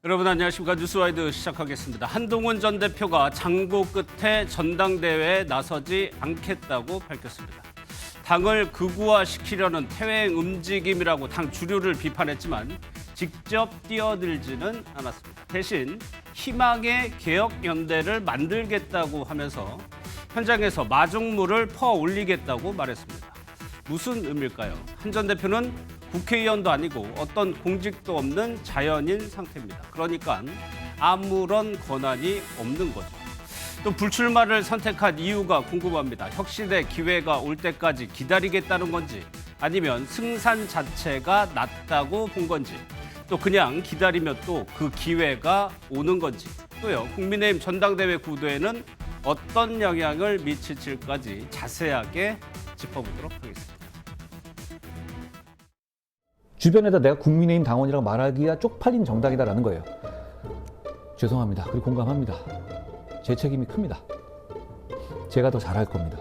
여러분 안녕하십니까. 뉴스와이드 시작하겠습니다. 한동훈 전 대표가 장고 끝에 전당대회에 나서지 않겠다고 밝혔습니다. 당을 극우화시키려는 퇴행 움직임이라고 당 주류를 비판했지만 직접 뛰어들지는 않았습니다. 대신 희망의 개혁연대를 만들겠다고 하면서 현장에서 마중물을 퍼올리겠다고 말했습니다. 무슨 의미일까요? 한 전 대표는 국회의원도 아니고 어떤 공직도 없는 자연인 상태입니다. 그러니까 아무런 권한이 없는 거죠. 또 불출마를 선택한 이유가 궁금합니다. 혁신의 기회가 올 때까지 기다리겠다는 건지 아니면 승산 자체가 낮다고 본 건지 또 그냥 기다리면 또 그 기회가 오는 건지 또요. 국민의힘 전당대회 구도에는 어떤 영향을 미칠지까지 자세하게 짚어보도록 하겠습니다. 주변에다 내가 국민의힘 당원이라고 말하기가 쪽팔린 정당이다라는 거예요. 죄송합니다. 그리고 공감합니다. 제 책임이 큽니다. 제가 더 잘할 겁니다.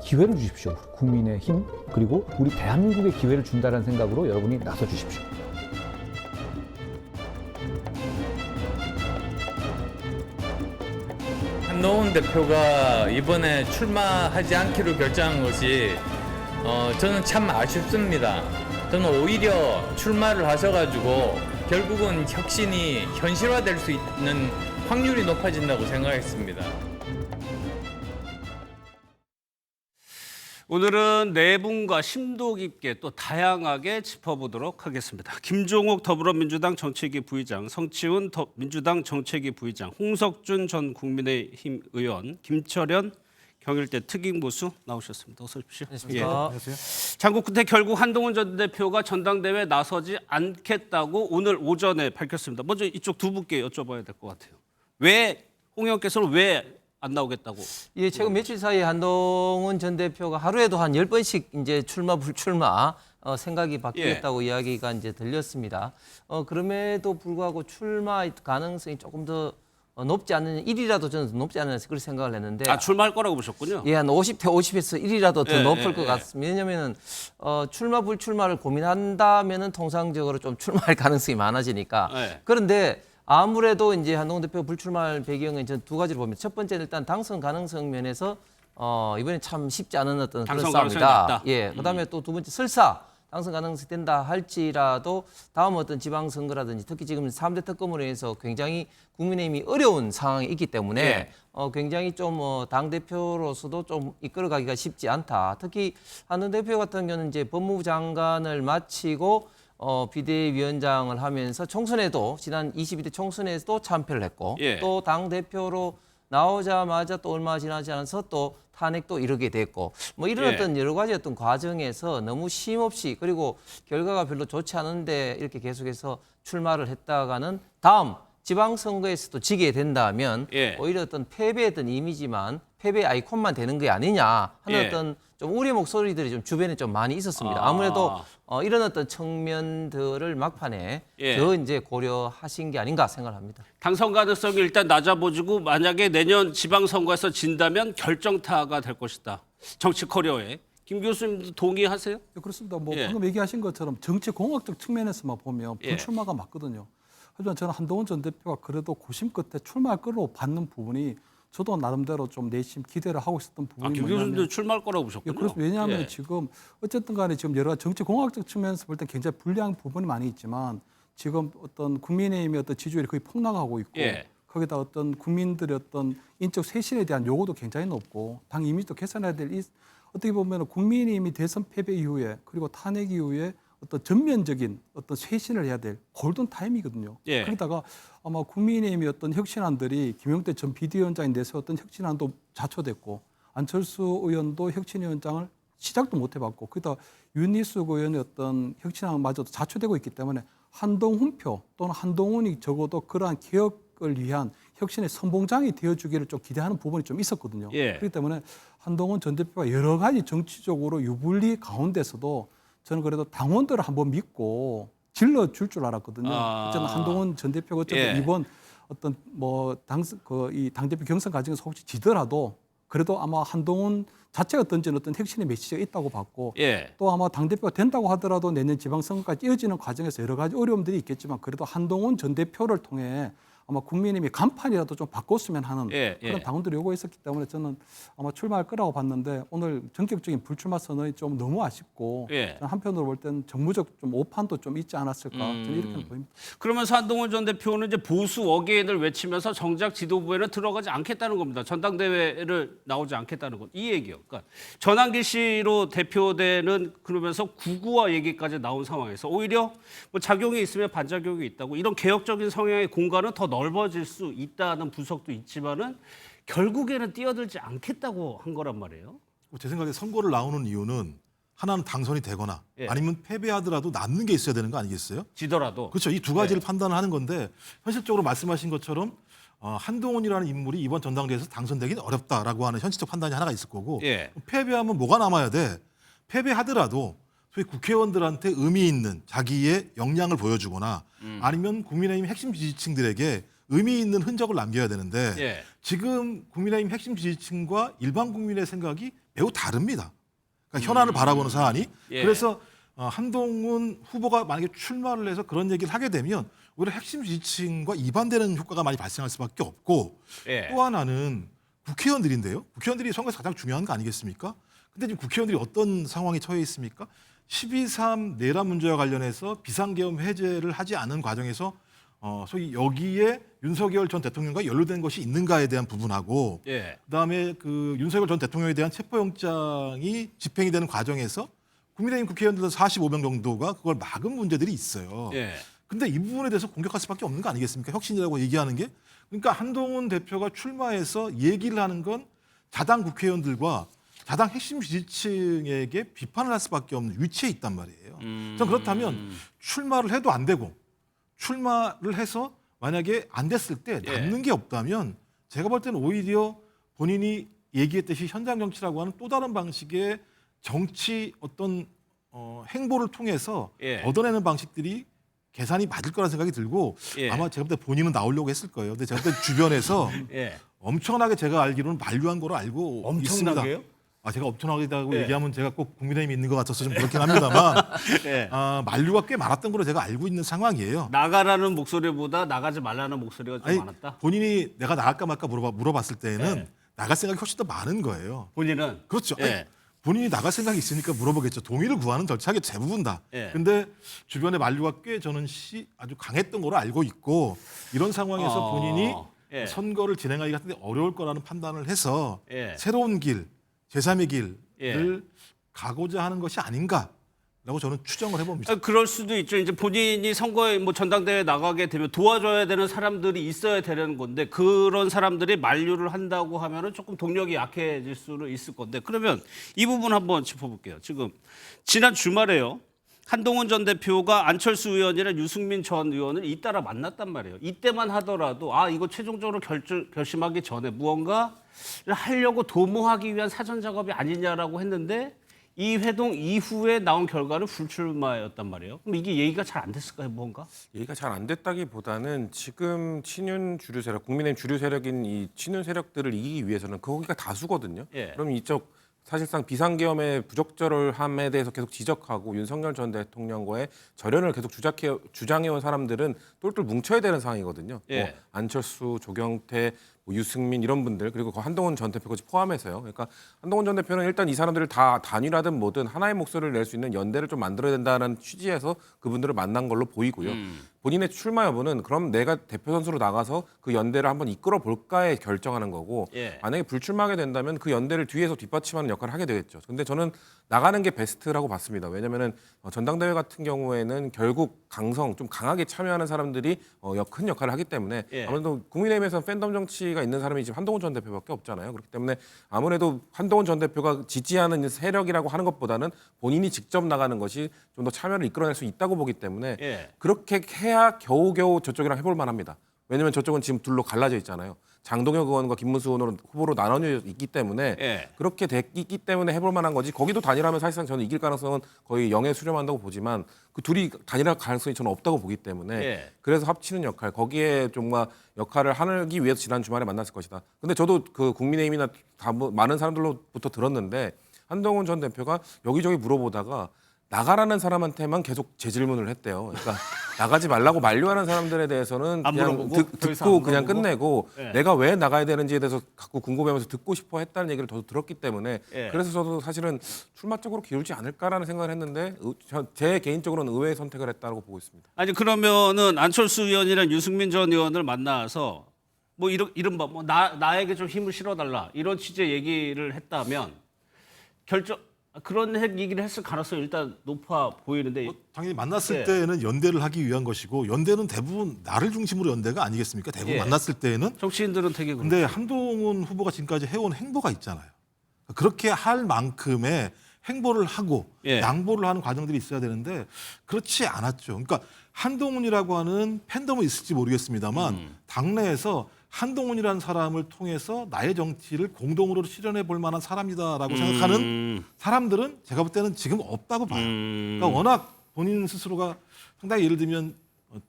기회를 주십시오. 국민의힘 그리고 우리 대한민국에 기회를 준다는 생각으로 여러분이 나서 주십시오. 한동훈 대표가 이번에 출마하지 않기로 결정한 것이 저는 참 아쉽습니다. 저는 오히려 출마를 하셔가지고 결국은 혁신이 현실화될 수 있는 확률이 높아진다고 생각했습니다. 오늘은 네 분과 심도 깊게 또 다양하게 짚어보도록 하겠습니다. 김종욱 더불어민주당 정책위 부의장, 성치훈 민주당 정책위 부의장, 홍석준 전 국민의힘 의원, 김철현 경일대 특임보수 나오셨습니다. 어서 오십시오. 안녕하십니까. 장고 끝에 결국 한동훈 전 대표가 전당대회에 나서지 않겠다고 오늘 오전에 밝혔습니다. 먼저 이쪽 두 분께 여쭤봐야 될 것 같아요. 왜 홍 의원께서는 왜 안 나오겠다고? 예, 최근 며칠 사이에 한동훈 전 대표가 하루에도 한 10번씩 이제 출마 불출마 생각이 바뀌었다고 이야기가 이제 들렸습니다. 그럼에도 불구하고 출마 가능성이 조금 더 높지 않은 1이라도 저는 높지 않은 그렇게 생각을 했는데 출마할 거라고 보셨군요. 예, 한 50대 50에서 1이라도 더 높을 것 예. 같습니다. 왜냐면은 출마 불출마를 고민한다면은 통상적으로 좀 출마할 가능성이 많아지니까. 예. 그런데 아무래도 이제 한동훈 대표 불출마할 배경은 저는 두 가지로 봅니다. 첫 번째는 일단 당선 가능성 면에서 이번에 참 쉽지 않은 어떤 그런 당선 가능성이 싸움이다. 낮다. 예, 그다음에 또 두 번째 설사 당선 가능성이 된다 할지라도 다음 어떤 지방선거라든지 특히 지금 3대 특검으로 인해서 굉장히 국민의힘이 어려운 상황에 있기 때문에 예. 굉장히 좀 당대표로서도 좀 이끌어가기가 쉽지 않다. 특히 한동훈 대표 같은 경우는 이제 법무부 장관을 마치고 비대위원장을 하면서 총선에도 지난 22대 총선에도 참패를 했고 예. 또 당대표로 나오자마자 또 얼마 지나지 않아서 또 탄핵도 이르게 됐고 뭐 이런 예. 어떤 여러 가지 어떤 과정에서 너무 쉼없이 그리고 결과가 별로 좋지 않은데 이렇게 계속해서 출마를 했다가는 다음 지방선거에서도 지게 된다면 예. 오히려 어떤 패배의 어떤 이미지만 패배 아이콘만 되는 게 아니냐 하는 예. 어떤 좀 우려 목소리들이 좀 주변에 좀 많이 있었습니다. 아무래도 이런 어떤 측면들을 막판에 예. 더 이제 고려하신 게 아닌가 생각합니다. 당선 가능성이 일단 낮아보지고 만약에 내년 지방선거에서 진다면 결정타가 될 것이다. 정치 커리어에. 김 교수님도 동의하세요? 네, 그렇습니다. 뭐 예. 방금 얘기하신 것처럼 정치공학적 측면에서만 보면 예. 불출마가 맞거든요. 하지만 저는 한동훈 전 대표가 그래도 고심 끝에 출마할 거로 받는 부분이 저도 나름대로 좀 내심 기대를 하고 있었던 부분이 김 교수님도 출마할 거라고 보셨군요. 예, 그래서 왜냐하면 예. 지금 어쨌든 간에 지금 여러 가지 정치공학적 측면에서 볼 때 굉장히 불리한 부분이 많이 있지만 지금 어떤 국민의힘의 어떤 지지율이 거의 폭락하고 있고 예. 거기다 어떤 국민들의 어떤 인적 쇄신에 대한 요구도 굉장히 높고 당 이미지도 개선해야 될 어떻게 보면 국민의힘이 대선 패배 이후에 그리고 탄핵 이후에 어떤 전면적인 어떤 쇄신을 해야 될 골든 타임이거든요. 예. 그러다가 아마 국민의힘의 어떤 혁신안들이 김용태 전 비대위원장이 내세웠던 혁신안도 자초됐고 안철수 의원도 혁신위원장을 시작도 못 해봤고 거기다 윤희숙 의원의 어떤 혁신안마저도 자초되고 있기 때문에 한동훈표 또는 한동훈이 적어도 그러한 개혁을 위한 혁신의 선봉장이 되어주기를 좀 기대하는 부분이 좀 있었거든요. 예. 그렇기 때문에 한동훈 전 대표가 여러 가지 정치적으로 유불리 가운데서도 저는 그래도 당원들을 한번 믿고 질러줄 줄 알았거든요. 저는 한동훈 전 대표가 어쨌든 예. 이번 어떤 뭐 이 당대표 경선 과정에서 혹시 지더라도 그래도 아마 한동훈 자체가 던진 어떤 핵심의 메시지가 있다고 봤고 예. 또 아마 당대표가 된다고 하더라도 내년 지방선거까지 이어지는 과정에서 여러 가지 어려움들이 있겠지만 그래도 한동훈 전 대표를 통해 아마 국민의힘이 간판이라도 좀 바꿨으면 하는 예, 그런 예. 당원들이 요구했었기 때문에 저는 아마 출마할 거라고 봤는데 오늘 전격적인 불출마 선언이 좀 너무 아쉽고 예. 저는 한편으로 볼 때는 정무적 좀 오판도 좀 있지 않았을까 저는 이렇게 보입니다. 그러면서 한동훈 전 대표는 이제 보수 어게인을 외치면서 정작 지도부에는 들어가지 않겠다는 겁니다. 전당대회를 나오지 않겠다는 것. 이 얘기요. 그러니까 전환기 씨로 대표되는 그러면서 구구와 얘기까지 나온 상황에서 오히려 뭐 작용이 있으면 반작용이 있다고 이런 개혁적인 성향의 공간은 더 넓어질 수 있다는 분석도 있지만은 결국에는 뛰어들지 않겠다고 한 거란 말이에요. 제 생각에 선거를 나오는 이유는 하나는 당선이 되거나 예. 아니면 패배하더라도 남는 게 있어야 되는 거 아니겠어요? 지더라도. 그렇죠. 이 두 가지를 판단을 하는 건데 현실적으로 말씀하신 것처럼 한동훈이라는 인물이 이번 전당대회에서 당선되기는 어렵다라고 하는 현실적 판단이 하나가 있을 거고 예. 패배하면 뭐가 남아야 돼? 패배하더라도 소위 국회의원들한테 의미 있는 자기의 역량을 보여주거나 아니면 국민의힘 핵심 지지층들에게 의미 있는 흔적을 남겨야 되는데 예. 지금 국민의힘 핵심 지지층과 일반 국민의 생각이 매우 다릅니다. 그러니까 현안을 바라보는 사안이. 예. 그래서 한동훈 후보가 만약에 출마를 해서 그런 얘기를 하게 되면 오히려 핵심 지지층과 이반되는 효과가 많이 발생할 수밖에 없고 예. 또 하나는 국회의원들인데요. 국회의원들이 선거에서 가장 중요한 거 아니겠습니까? 근데 지금 국회의원들이 어떤 상황에 처해 있습니까? 12.3 내란 문제와 관련해서 비상계엄 해제를 하지 않은 과정에서 소위 여기에 윤석열 전 대통령과 연루된 것이 있는가에 대한 부분하고 예. 그다음에 그 윤석열 전 대통령에 대한 체포영장이 집행이 되는 과정에서 국민의힘 국회의원들 45명 정도가 그걸 막은 문제들이 있어요. 예. 근데 이 부분에 대해서 공격할 수밖에 없는 거 아니겠습니까? 혁신이라고 얘기하는 게. 그러니까 한동훈 대표가 출마해서 얘기를 하는 건 자당 국회의원들과 자당 핵심 지지층에게 비판을 할 수밖에 없는 위치에 있단 말이에요. 저는 그렇다면 출마를 해도 안 되고 출마를 해서 만약에 안 됐을 때 남는 게 없다면 제가 볼 때는 오히려 본인이 얘기했듯이 현장 정치라고 하는 또 다른 방식의 정치 어떤 행보를 통해서 예. 얻어내는 방식들이 계산이 맞을 거라는 생각이 들고 예. 아마 제가 볼 때 본인은 나오려고 했을 거예요. 근데 제가 볼 때 주변에서 예. 엄청나게 제가 알기로는 만류한 거로 알고 엄청나게요? 있습니다. 제가 엄청나게다고 예. 얘기하면 제가 꼭 국민의힘이 있는 것 같아서 좀 그렇긴 합니다만 예. 만류가 꽤 많았던 걸로 제가 알고 있는 상황이에요. 나가라는 목소리보다 나가지 말라는 목소리가 좀 아니, 많았다. 본인이 내가 나갈까 말까 물어봤을 때는 예. 나갈 생각이 훨씬 더 많은 거예요. 본인은 그렇죠. 예. 아니, 본인이 나갈 생각이 있으니까 물어보겠죠. 동의를 구하는 절차가 대부분 다. 예. 근데 주변에 만류가 꽤 저는 아주 강했던 걸로 알고 있고 이런 상황에서 본인이 예. 선거를 진행하기 같은데 어려울 거라는 판단을 해서 예. 새로운 길, 제3의 길을 예. 가고자 하는 것이 아닌가라고 저는 추정을 해봅니다. 그럴 수도 있죠. 이제 본인이 선거에 뭐 전당대회 나가게 되면 도와줘야 되는 사람들이 있어야 되는 건데 그런 사람들이 만류를 한다고 하면은 조금 동력이 약해질 수는 있을 건데 그러면 이 부분 한번 짚어볼게요. 지금 지난 주말에요. 한동훈 전 대표가 안철수 의원이랑 유승민 전 의원을 잇따라 만났단 말이에요. 이때만 하더라도 이거 최종적으로 결심하기 전에 무언가를 하려고 도모하기 위한 사전 작업이 아니냐라고 했는데 이 회동 이후에 나온 결과는 불출마였단 말이에요. 그럼 이게 얘기가 잘 안 됐을까요, 뭔가? 얘기가 잘 안 됐다기보다는 지금 친윤 주류 세력, 국민의힘 주류 세력인 이 친윤 세력들을 이기기 위해서는 거기가 다수거든요. 예. 그럼 이쪽 사실상 비상계엄의 부적절함에 대해서 계속 지적하고 윤석열 전 대통령과의 절연을 계속 주장해온 사람들은 똘똘 뭉쳐야 되는 상황이거든요. 예. 뭐 안철수, 조경태, 뭐 유승민 이런 분들 그리고 한동훈 전 대표까지 포함해서요. 그러니까 한동훈 전 대표는 일단 이 사람들을 다 단일화든 뭐든 하나의 목소리를 낼 수 있는 연대를 좀 만들어야 된다는 취지에서 그분들을 만난 걸로 보이고요. 본인의 출마 여부는 그럼 내가 대표 선수로 나가서 그 연대를 한번 이끌어 볼까에 결정하는 거고 예. 만약에 불출마하게 된다면 그 연대를 뒤에서 뒷받침하는 역할을 하게 되겠죠. 근데 저는 나가는 게 베스트라고 봤습니다. 왜냐하면 전당대회 같은 경우에는 결국 강성 좀 강하게 참여하는 사람들이 큰 역할을 하기 때문에 예. 아무래도 국민의힘에서 팬덤 정치가 있는 사람이 지금 한동훈 전 대표밖에 없잖아요. 그렇기 때문에 아무래도 한동훈 전 대표가 지지하는 세력이라고 하는 것보다는 본인이 직접 나가는 것이 좀 더 참여를 이끌어낼 수 있다고 보기 때문에 예. 그렇게 해야 겨우겨우 저쪽이랑 해볼 만합니다. 왜냐하면 저쪽은 지금 둘로 갈라져 있잖아요. 장동혁 의원과 김문수 의원으로 후보로 나눠져 있기 때문에 예. 그렇게 됐기 때문에 해볼 만한 거지. 거기도 단일하면 사실상 저는 이길 가능성은 거의 0에 수렴한다고 보지만 그 둘이 단일할 가능성이 저는 없다고 보기 때문에 예. 그래서 합치는 역할 거기에 정말 역할을 하기 위해서 지난 주말에 만났을 것이다. 근데 저도 그 국민의힘이나 많은 사람들로부터 들었는데 한동훈 전 대표가 여기저기 물어보다가 나가라는 사람한테만 계속 재질문을 했대요. 그러니까 나가지 말라고 만류하는 사람들에 대해서는 안 그냥 물어보고? 더 이상 듣고 안 그냥 물어보고? 끝내고 예. 내가 왜 나가야 되는지에 대해서 자꾸 궁금해하면서 듣고 싶어 했다는 얘기를 저도 들었기 때문에 예. 그래서 저도 사실은 출마 쪽으로 기울지 않을까라는 생각을 했는데 제 개인적으로는 의외의 선택을 했다고 보고 있습니다. 아니 그러면은 안철수 의원이랑 유승민 전 의원을 만나서 뭐 이른바 뭐 나에게 좀 힘을 실어달라 이런 취지의 얘기를 했다면 그런 얘기를 했을 가능성이 일단 높아 보이는데 당연히 만났을 예. 때는 연대를 하기 위한 것이고 연대는 대부분 나를 중심으로 연대가 아니겠습니까? 대부분 예. 만났을 때는. 정치인들은 되게 그렇죠. 근데 한동훈 후보가 지금까지 해온 행보가 있잖아요. 그렇게 할 만큼의 행보를 하고 예. 양보를 하는 과정들이 있어야 되는데 그렇지 않았죠. 그러니까 한동훈이라고 하는 팬덤은 있을지 모르겠습니다만 당내에서 한동훈이라는 사람을 통해서 나의 정치를 공동으로 실현해 볼 만한 사람이다라고 생각하는 사람들은 제가 볼 때는 지금 없다고 봐요. 그러니까 워낙 본인 스스로가 상당히 예를 들면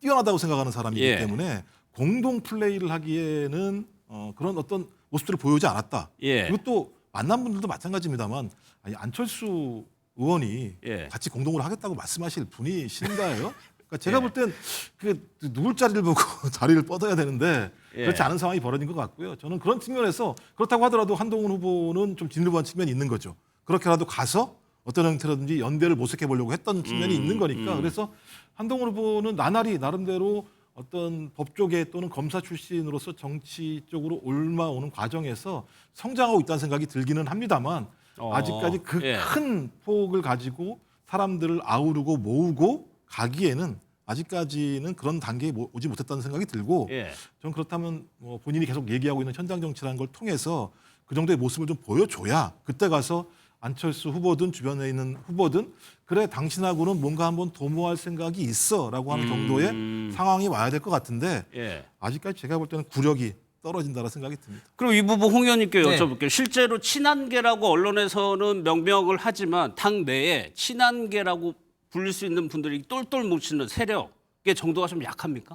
뛰어나다고 생각하는 사람이기 예. 때문에 공동 플레이를 하기에는 그런 어떤 모습들을 보여오지 않았다. 예. 그리고 또 만난 분들도 마찬가지입니다만 아니, 안철수 의원이 예. 같이 공동으로 하겠다고 말씀하실 분이신가요? 그러니까 제가 볼 땐 그 누울 자리를 보고 자리를 뻗어야 되는데 예. 그렇지 않은 상황이 벌어진 것 같고요. 저는 그런 측면에서 그렇다고 하더라도 한동훈 후보는 좀 진일보한 측면이 있는 거죠. 그렇게라도 가서 어떤 형태라든지 연대를 모색해 보려고 했던 측면이 있는 거니까 그래서 한동훈 후보는 나날이 나름대로 어떤 법조계 또는 검사 출신으로서 정치 쪽으로 올라오는 과정에서 성장하고 있다는 생각이 들기는 합니다만 아직까지 그 예. 큰 폭을 가지고 사람들을 아우르고 모으고 가기에는 아직까지는 그런 단계에 오지 못했다는 생각이 들고 예. 저는 그렇다면 뭐 본인이 계속 얘기하고 있는 현장 정치라는 걸 통해서 그 정도의 모습을 좀 보여줘야 그때 가서 안철수 후보든 주변에 있는 후보든 그래 당신하고는 뭔가 한번 도모할 생각이 있어라고 하는 정도의 상황이 와야 될 것 같은데 예. 아직까지 제가 볼 때는 구력이 떨어진다는 생각이 듭니다. 그럼 이 부분 홍 의원님께 네. 여쭤볼게요. 실제로 친한계라고 언론에서는 명명을 하지만 당 내에 친한계라고 불릴 수 있는 분들이 똘똘 뭉치는 세력의 정도가 좀 약합니까?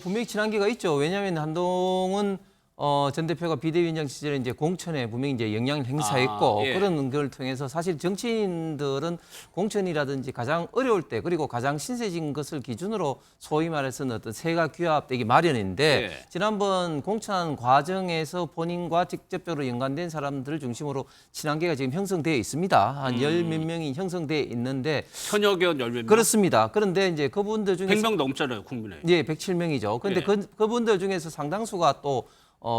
분명히 친한계가 있죠. 왜냐하면 한동훈 전 대표가 비대위원장 시절에 이제 공천에 분명히 이제 영향을 행사했고 예. 그런 걸 통해서 사실 정치인들은 공천이라든지 가장 어려울 때 그리고 가장 신세진 것을 기준으로 소위 말해서는 어떤 세가 규합되기 마련인데 예. 지난번 공천 과정에서 본인과 직접적으로 연관된 사람들을 중심으로 친한계가 지금 형성되어 있습니다. 한 열 몇 명이 형성되어 있는데 현역 의원 10명. 그렇습니다. 그런데 이제 그분들 중에서 100명 넘잖아요, 국민의힘. 예, 107명이죠. 그런데 예. 그분들 중에서 상당수가 또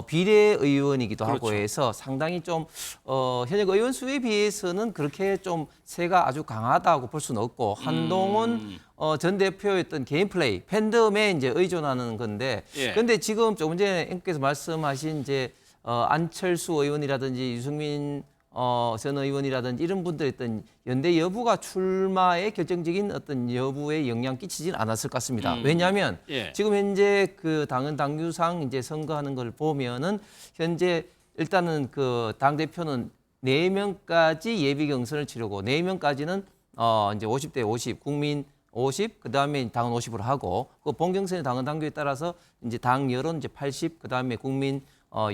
비례의원이기도 하고 그렇죠. 해서 상당히 좀 현역 의원 수에 비해서는 그렇게 좀 세가 아주 강하다고 볼 수는 없고 한동훈 전 대표의 어떤 개인 플레이, 팬덤에 이제 의존하는 건데 예. 그런데 지금 조금 전에 앵께서 말씀하신 이제 안철수 의원이라든지 유승민 전 의원이라든지 이런 분들의 어떤 연대 여부가 출마의 결정적인 어떤 여부에 영향 끼치진 않았을 것 같습니다. 왜냐하면 예. 지금 현재 그 당은 당규상 이제 선거하는 걸 보면은 현재 일단은 그 당 대표는 4명까지 예비 경선을 치르고 4명까지는 이제 50대 50 국민 50 그다음에 당은 50으로 하고 그 본경선의 당은 당규에 따라서 이제 당 여론 이제 80 그다음에 국민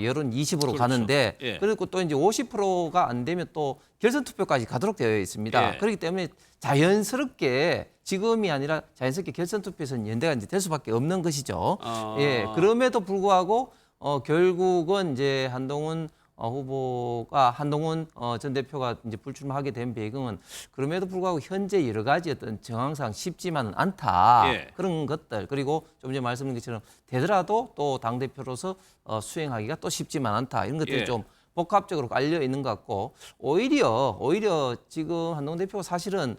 여론 20으로 그렇죠. 가는데 예. 그리고 또 이제 50%가 안 되면 또 결선 투표까지 가도록 되어 있습니다. 예. 그렇기 때문에 자연스럽게 지금이 아니라 자연스럽게 결선 투표에서는 연대가 이제 될 수밖에 없는 것이죠. 예. 그럼에도 불구하고 결국은 이제 한동훈 전 대표가 이제 불출마하게 된 배경은 그럼에도 불구하고 현재 여러 가지 어떤 정황상 쉽지만은 않다. 예. 그런 것들 그리고 좀 전에 말씀드린 것처럼 되더라도 또 당 대표로서 수행하기가 또 쉽지만 않다. 이런 것들이 예. 좀 복합적으로 깔려 있는 것 같고 오히려 지금 한동훈 대표가 사실은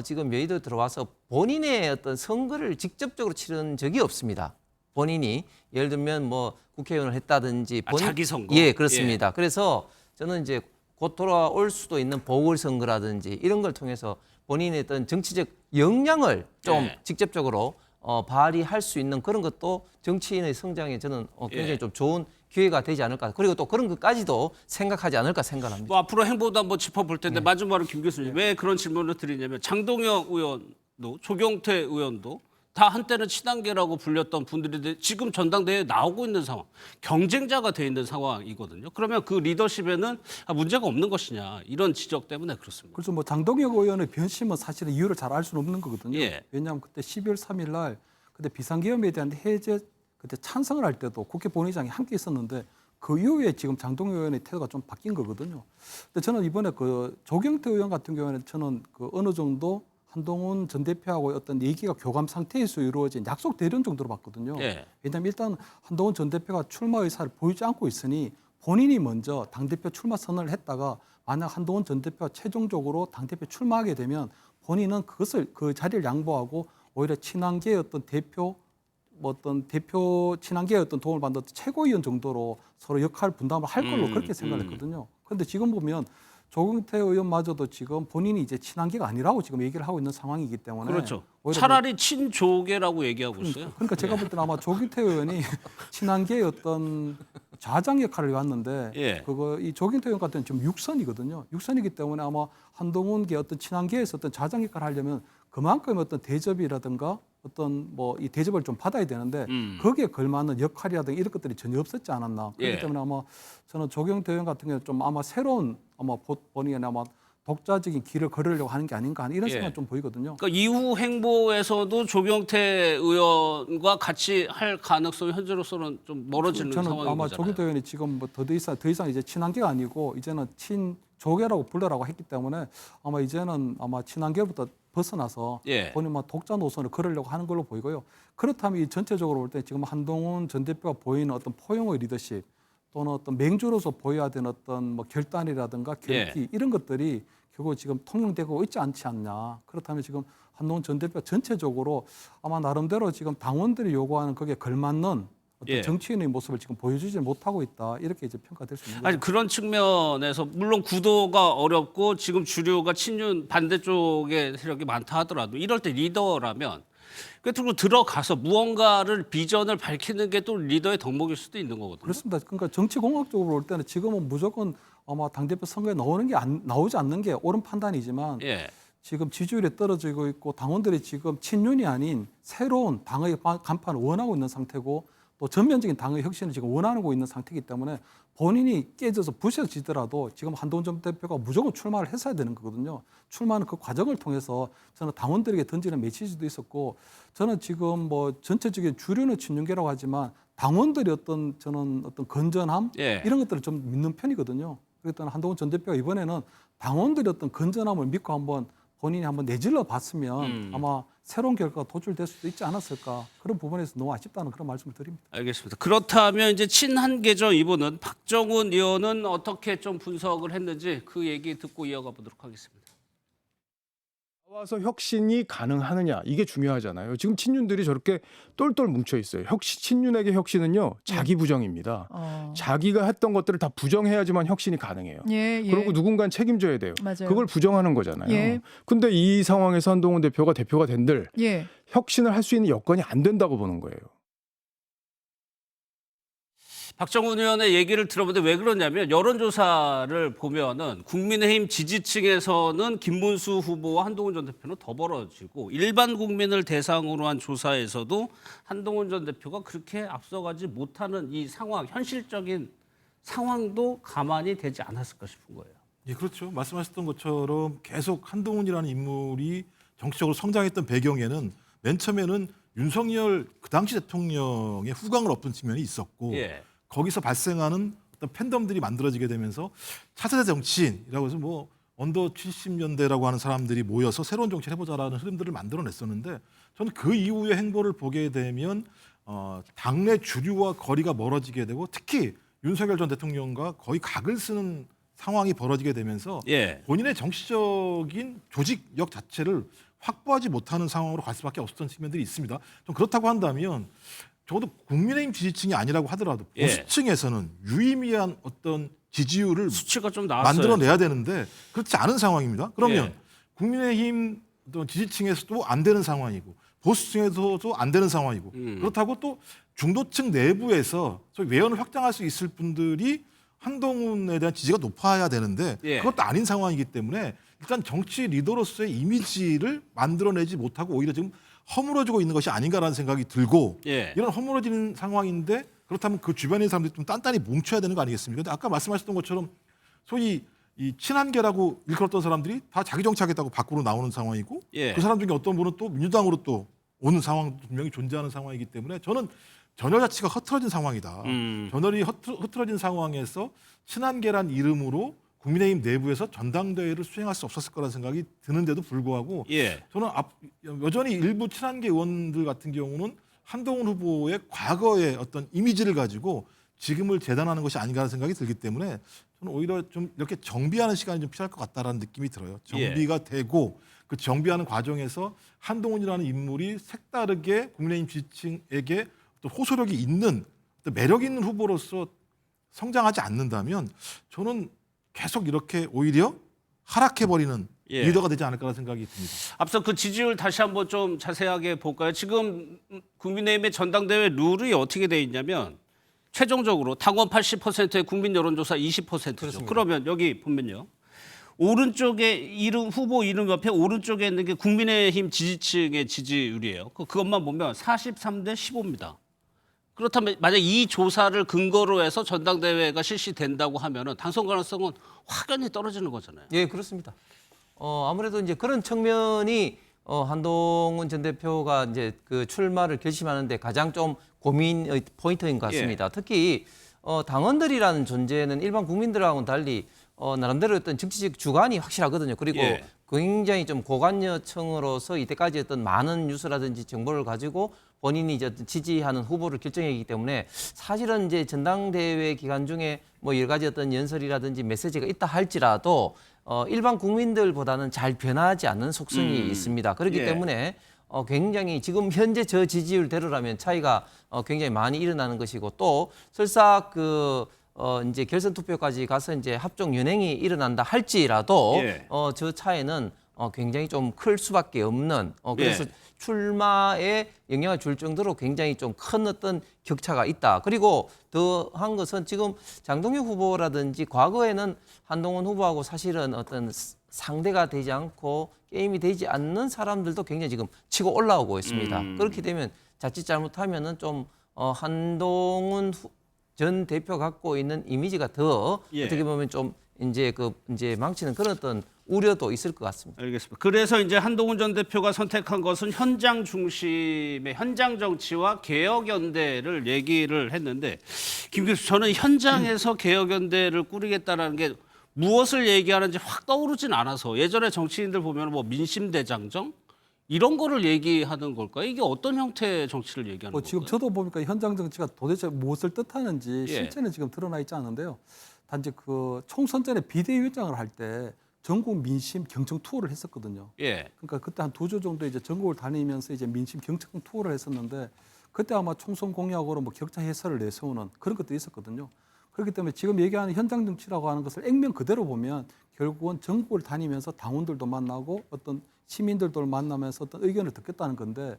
지금 여의도 들어와서 본인의 어떤 선거를 직접적으로 치른 적이 없습니다. 본인이 예를 들면 뭐 국회의원을 했다든지 자기 선거? 예, 그렇습니다. 그래서 저는 이제 곧 돌아올 수도 있는 보궐선거라든지 이런 걸 통해서 본인의 어떤 정치적 역량을 좀 예. 직접적으로 발휘할 수 있는 그런 것도 정치인의 성장에 저는 굉장히 예. 좀 좋은 기회가 되지 않을까. 그리고 또 그런 것까지도 생각하지 않을까 생각합니다. 뭐 앞으로 행보도 한번 짚어볼 텐데 마지막으로 김 교수님 왜 그런 질문을 드리냐면 장동혁 의원도 조경태 의원도 다 한때는 친한계라고 불렸던 분들이 지금 전당대회에 나오고 있는 상황, 경쟁자가 돼 있는 상황이거든요. 그러면 그 리더십에는 문제가 없는 것이냐 이런 지적 때문에 그렇습니다. 그래서 뭐 장동혁 의원의 변심은 사실은 이유를 잘 알 수는 없는 거거든요. 예. 왜냐하면 그때 12월 3일 날 그때 비상계엄에 대한 해제 그때 찬성을 할 때도 국회 본회의장에 함께 있었는데 그 이후에 지금 장동혁 의원의 태도가 좀 바뀐 거거든요. 근데 저는 이번에 그 조경태 의원 같은 경우에는 저는 그 어느 정도 한동훈 전 대표하고 어떤 얘기가 교감 상태에서 이루어진 약속 대련 정도로 봤거든요. 예. 왜냐하면 일단 한동훈 전 대표가 출마 의사를 보이지 않고 있으니 본인이 먼저 당대표 출마 선언을 했다가 만약 한동훈 전 대표가 최종적으로 당대표 출마하게 되면 본인은 그것을 그 자리를 양보하고 오히려 친한계의 어떤 대표 뭐 어떤 대표 친한계의 어떤 도움을 받는 최고위원 정도로 서로 역할 분담을 할 걸로 그렇게 생각했거든요. 그런데 지금 보면 조경태 의원마저도 지금 본인이 이제 친한계가 아니라고 지금 얘기를 하고 있는 상황이기 때문에 그렇죠. 오히려 차라리 친조계라고 얘기하고 있어요. 그러니까 제가 볼 때는 아마 조경태 의원이 친한계의 어떤 좌장 역할을 해왔는데 예. 그거 이 조경태 의원 같은 경우는 지금 6선이거든요. 6선이기 때문에 아마 한동훈계 어떤 친한계에서 어떤 좌장 역할을 하려면 그만큼 어떤 대접이라든가 어떤 뭐 이 대접을 좀 받아야 되는데 거기에 걸맞는 역할이라든가 이런 것들이 전혀 없었지 않았나. 그렇기 예. 때문에 아마 저는 조경태 의원 같은 경우는 좀 아마 새로운 아마 본인의 아마 독자적인 길을 걸으려고 하는 게 아닌가 하는 이런 예. 생각 좀 보이거든요. 그러니까 이후 행보에서도 조경태 의원과 같이 할 가능성이 현재로서는 좀 멀어지는 저는 상황인 아마 거잖아요. 조경태 의원이 지금 뭐 더 이상 이제 친한계가 아니고 이제는 친조계라고 불러라고 했기 때문에 아마 이제는 아마 친한계부터 벗어나서 예. 본인 막 독자 노선을 걸으려고 하는 걸로 보이고요. 그렇다면 이 전체적으로 볼 때 지금 한동훈 전 대표가 보이는 어떤 포용의 리더십 또는 어떤 맹주로서 보여야 되는 어떤 뭐 결단이라든가 결기 이런 것들이 결국 지금 통용되고 있지 않지 않냐. 그렇다면 지금 한동훈 전 대표 전체적으로 아마 나름대로 지금 당원들이 요구하는 거기에 걸맞는 어떤 예. 정치인의 모습을 지금 보여주지 못하고 있다. 이렇게 이제 평가될 수 있는 거죠. 아니 그런 측면에서 물론 구도가 어렵고 지금 주류가 친윤 반대쪽의 세력이 많다 하더라도 이럴 때 리더라면 그리고 들어가서 무언가를 비전을 밝히는 게 또 리더의 덕목일 수도 있는 거거든요. 그렇습니다. 그러니까 정치 공학적으로 볼 때는 지금은 무조건 아마 당대표 선거에 나오지 않는 게 옳은 판단이지만 예. 지금 지지율이 떨어지고 있고 당원들이 지금 친윤이 아닌 새로운 당의 간판을 원하고 있는 상태고 또 전면적인 당의 혁신을 지금 원하고 있는 상태이기 때문에 본인이 깨져서 부셔지더라도 지금 한동훈 전 대표가 무조건 출마를 했어야 되는 거거든요. 출마하는 그 과정을 통해서 저는 당원들에게 던지는 메시지도 있었고 저는 지금 뭐 전체적인 주류는 친윤계라고 하지만 당원들이 저는 어떤 건전함 예. 이런 것들을 좀 믿는 편이거든요. 그렇기 때문에 한동훈 전 대표가 이번에는 당원들이 어떤 건전함을 믿고 본인이 한번 내질러 봤으면 아마 새로운 결과가 도출될 수도 있지 않았을까. 그런 부분에서 너무 아쉽다는 그런 말씀을 드립니다. 알겠습니다. 그렇다면 이제 친한계죠 이분은 박정훈 의원은 어떻게 좀 분석을 했는지 그 얘기 듣고 이어가 보도록 하겠습니다. 나와서 혁신이 가능하느냐 이게 중요하잖아요. 지금 친윤들이 저렇게 똘똘 뭉쳐 있어요. 친윤에게 혁신은요 자기 부정입니다. 자기가 했던 것들을 다 부정해야지만 혁신이 가능해요. 예, 예. 그리고 누군가는 책임져야 돼요. 맞아요. 그걸 부정하는 거잖아요. 예. 근데 이 상황에서 한동훈 대표가 된들 예. 혁신을 할 수 있는 여건이 안 된다고 보는 거예요. 박정훈 의원의 얘기를 들어보는데 왜 그러냐면 여론조사를 보면은 국민의힘 지지층에서는 김문수 후보와 한동훈 전 대표는 더 벌어지고 일반 국민을 대상으로 한 조사에서도 한동훈 전 대표가 그렇게 앞서가지 못하는 이 상황, 현실적인 상황도 가만히 되지 않았을까 싶은 거예요. 예, 그렇죠. 말씀하셨던 것처럼 계속 한동훈이라는 인물이 정치적으로 성장했던 배경에는 맨 처음에는 윤석열 그 당시 대통령의 후광을 엎은 측면이 있었고 예. 거기서 발생하는 어떤 팬덤들이 만들어지게 되면서 차세대 정치인이라고 해서 뭐 언더 70년대라고 하는 사람들이 모여서 새로운 정치를 해보자라는 흐름들을 만들어냈었는데 저는 그 이후의 행보를 보게 되면 당내 주류와 거리가 멀어지게 되고 특히 윤석열 전 대통령과 거의 각을 쓰는 상황이 벌어지게 되면서 예. 본인의 정치적인 조직력 자체를 확보하지 못하는 상황으로 갈 수밖에 없었던 측면들이 있습니다. 좀 그렇다고 한다면 적어도 국민의힘 지지층이 아니라고 하더라도 예. 보수층에서는 유의미한 어떤 지지율을 수치가 좀 나왔어요. 만들어내야 되는데 그렇지 않은 상황입니다. 그러면 예. 국민의힘 지지층에서도 안 되는 상황이고 보수층에서도 안 되는 상황이고 그렇다고 또 중도층 내부에서 소위 외연을 확장할 수 있을 분들이 한동훈에 대한 지지가 높아야 되는데 예. 그것도 아닌 상황이기 때문에 일단 정치 리더로서의 이미지를 만들어내지 못하고 오히려 지금 허물어지고 있는 것이 아닌가라는 생각이 들고 예. 이런 허물어지는 상황인데 그렇다면 그 주변에 있는 사람들이 좀 단단히 뭉쳐야 되는 거 아니겠습니까? 근데 아까 말씀하셨던 것처럼 소위 이 친한계라고 일컬었던 사람들이 다 자기 정치하겠다고 밖으로 나오는 상황이고 예. 그 사람 중에 어떤 분은 또 민주당으로 또 오는 상황도 분명히 존재하는 상황이기 때문에 저는 전열 자치가 흐트러진 상황이다. 전열이 흐트러진 상황에서 친한계란 이름으로 국민의힘 내부에서 전당대회를 수행할 수 없었을 거라는 생각이 드는데도 불구하고 예. 저는 여전히 일부 친한계 의원들 같은 경우는 한동훈 후보의 과거의 어떤 이미지를 가지고 지금을 재단하는 것이 아닌가 하는 생각이 들기 때문에 저는 오히려 좀 이렇게 정비하는 시간이 좀 필요할 것 같다라는 느낌이 들어요. 정비가 되고 그 정비하는 과정에서 한동훈이라는 인물이 색다르게 국민의힘 지지층에게 또 호소력이 있는 또 매력 있는 후보로서 성장하지 않는다면 저는 계속 이렇게 오히려 하락해버리는 예. 리더가 되지 않을까라는 생각이 듭니다. 앞서 그 지지율 다시 한번 좀 자세하게 볼까요? 지금 국민의힘의 전당대회 룰이 어떻게 돼 있냐면 최종적으로 당원 80%의 국민 여론조사 20%죠. 그러면 여기 보면요. 오른쪽에 이름 후보 이름 옆에 오른쪽에 있는 게 국민의힘 지지층의 지지율이에요. 그것만 보면 43대 15입니다. 그렇다면 만약 이 조사를 근거로 해서 전당대회가 실시된다고 하면은 당선 가능성은 확연히 떨어지는 거잖아요. 예, 그렇습니다. 아무래도 이제 그런 측면이 한동훈 전 대표가 이제 그 출마를 결심하는데 가장 좀 고민의 포인트인 것 같습니다. 특히 당원들이라는 존재는 일반 국민들하고는 달리 나름대로 어떤 정치적 주관이 확실하거든요. 그리고 예. 굉장히 좀 고관여층으로서 이때까지 어떤 많은 뉴스라든지 정보를 가지고 본인이 이제 지지하는 후보를 결정했기 때문에 사실은 이제 전당대회 기간 중에 뭐 여러 가지 어떤 연설이라든지 메시지가 있다 할지라도 일반 국민들보다는 잘 변하지 않는 속성이 있습니다. 그렇기 예. 때문에 굉장히 지금 현재 저 지지율대로라면 차이가 굉장히 많이 일어나는 것이고 또 설사 이제 결선 투표까지 가서 이제 합종 연행이 일어난다 할지라도 예. 저 차이는 굉장히 좀 클 수밖에 없는 그래서 예. 출마에 영향을 줄 정도로 굉장히 좀 큰 어떤 격차가 있다. 그리고 더한 것은 지금 장동혁 후보라든지 과거에는 한동훈 후보하고 사실은 어떤 상대가 되지 않고 게임이 되지 않는 사람들도 굉장히 지금 치고 올라오고 있습니다. 그렇게 되면 자칫 잘못하면은 좀 한동훈 전 대표 갖고 있는 이미지가 더 예. 어떻게 보면 좀 이제 망치는 그런 어떤 우려도 있을 것 같습니다. 알겠습니다. 그래서 이제 한동훈 전 대표가 선택한 것은 현장 중심의 현장 정치와 개혁연대를 얘기를 했는데 김 교수 저는 현장에서 개혁연대를 꾸리겠다라는 게 무엇을 얘기하는지 확 떠오르진 않아서 예전에 정치인들 보면 뭐 민심대장정 이런 거를 얘기하는 걸까요? 이게 어떤 형태의 정치를 얘기하는 걸까요? 지금 저도 보니까 현장 정치가 도대체 무엇을 뜻하는지 예. 실체는 지금 드러나 있지 않은데요. 단지 그 총선 전에 비대위원장을 할 때 전국 민심 경청 투어를 했었거든요. 예. 그러니까 그때 한 2주 정도 이제 전국을 다니면서 이제 민심 경청 투어를 했었는데 그때 아마 총선 공약으로 뭐 격차 해소를 내세우는 그런 것도 있었거든요. 그렇기 때문에 지금 얘기하는 현장 정치라고 하는 것을 액면 그대로 보면 결국은 전국을 다니면서 당원들도 만나고 어떤 시민들도 만나면서 어떤 의견을 듣겠다는 건데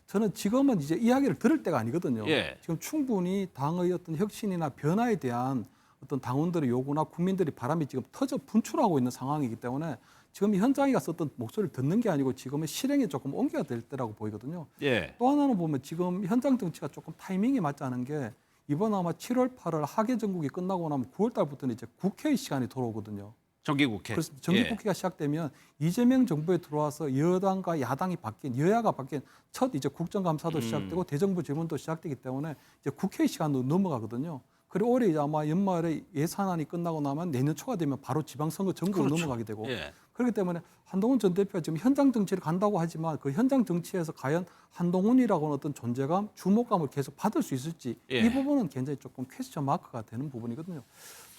저는 지금은 이제 이야기를 들을 때가 아니거든요. 예. 지금 충분히 당의 어떤 혁신이나 변화에 대한 어떤 당원들의 요구나 국민들의 바람이 지금 터져 분출하고 있는 상황이기 때문에 지금 현장에 가서 어떤 목소리를 듣는 게 아니고 지금은 실행에 조금 옮겨야 될 때라고 보이거든요. 예. 또 하나는 보면 지금 현장 정치가 조금 타이밍이 맞지 않은 게 이번 아마 7월 8월 하계 정국이 끝나고 나면 9월 달부터는 이제 국회의 시간이 돌아오거든요. 정기국회. 그래서 정기국회가 시작되면 이재명 정부에 들어와서 여당과 야당이 바뀐 여야가 바뀐 첫 이제 국정감사도 시작되고 대정부 질문도 시작되기 때문에 이제 국회의 시간도 넘어가거든요. 그리고 올해 이제 아마 연말에 예산안이 끝나고 나면 내년 초가 되면 바로 지방선거 전국으로 그렇죠. 넘어가게 되고 예. 그렇기 때문에 한동훈 전 대표가 지금 현장 정치를 간다고 하지만 그 현장 정치에서 과연 한동훈이라고는 어떤 존재감, 주목감을 계속 받을 수 있을지 예. 이 부분은 굉장히 조금 퀘스천 마크가 되는 부분이거든요.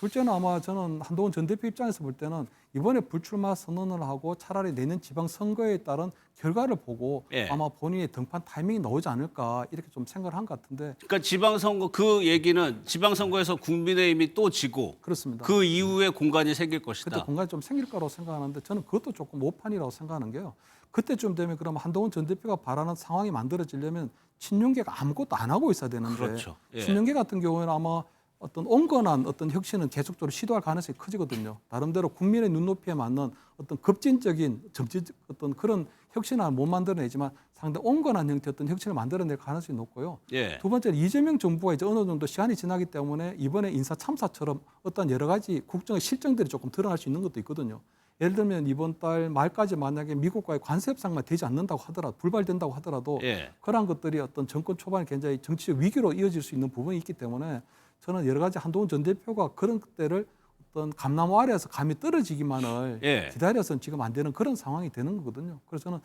둘째는 아마 저는 한동훈 전 대표 입장에서 볼 때는 이번에 불출마 선언을 하고 차라리 내년 지방선거에 따른 결과를 보고 예. 아마 본인의 등판 타이밍이 나오지 않을까 이렇게 좀 생각을 한 것 같은데 그러니까 지방선거 그 얘기는 지방선거에서 국민의힘이 또 지고 그렇습니다. 그 이후에 공간이 생길 그때 것이다. 공간이 좀 생길 거라고 생각하는데 저는 그것도 조금 오판이라고 생각하는 게요. 그때쯤 되면 그러면 한동훈 전 대표가 바라는 상황이 만들어지려면 친윤계가 아무것도 안 하고 있어야 되는데 그렇죠. 예. 친윤계 같은 경우에는 아마 어떤 온건한 어떤 혁신은 계속적으로 시도할 가능성이 커지거든요. 나름대로 국민의 눈높이에 맞는 어떤 급진적인 점진적 어떤 그런 혁신을 못 만들어내지만 상당히 온건한 형태의 어떤 혁신을 만들어낼 가능성이 높고요. 예. 두 번째는 이재명 정부가 이제 어느 정도 시간이 지나기 때문에 이번에 인사 참사처럼 어떤 여러 가지 국정의 실정들이 조금 드러날 수 있는 것도 있거든요. 예를 들면 이번 달 말까지 만약에 미국과의 관세 협상만 되지 않는다고 하더라도 불발된다고 하더라도 예. 그러한 것들이 어떤 정권 초반에 굉장히 정치적 위기로 이어질 수 있는 부분이 있기 때문에 저는 여러 가지 한동훈 전 대표가 그런 때를 어떤 감나무 아래에서 감이 떨어지기만을 예. 기다려서는 지금 안 되는 그런 상황이 되는 거거든요. 그래서 저는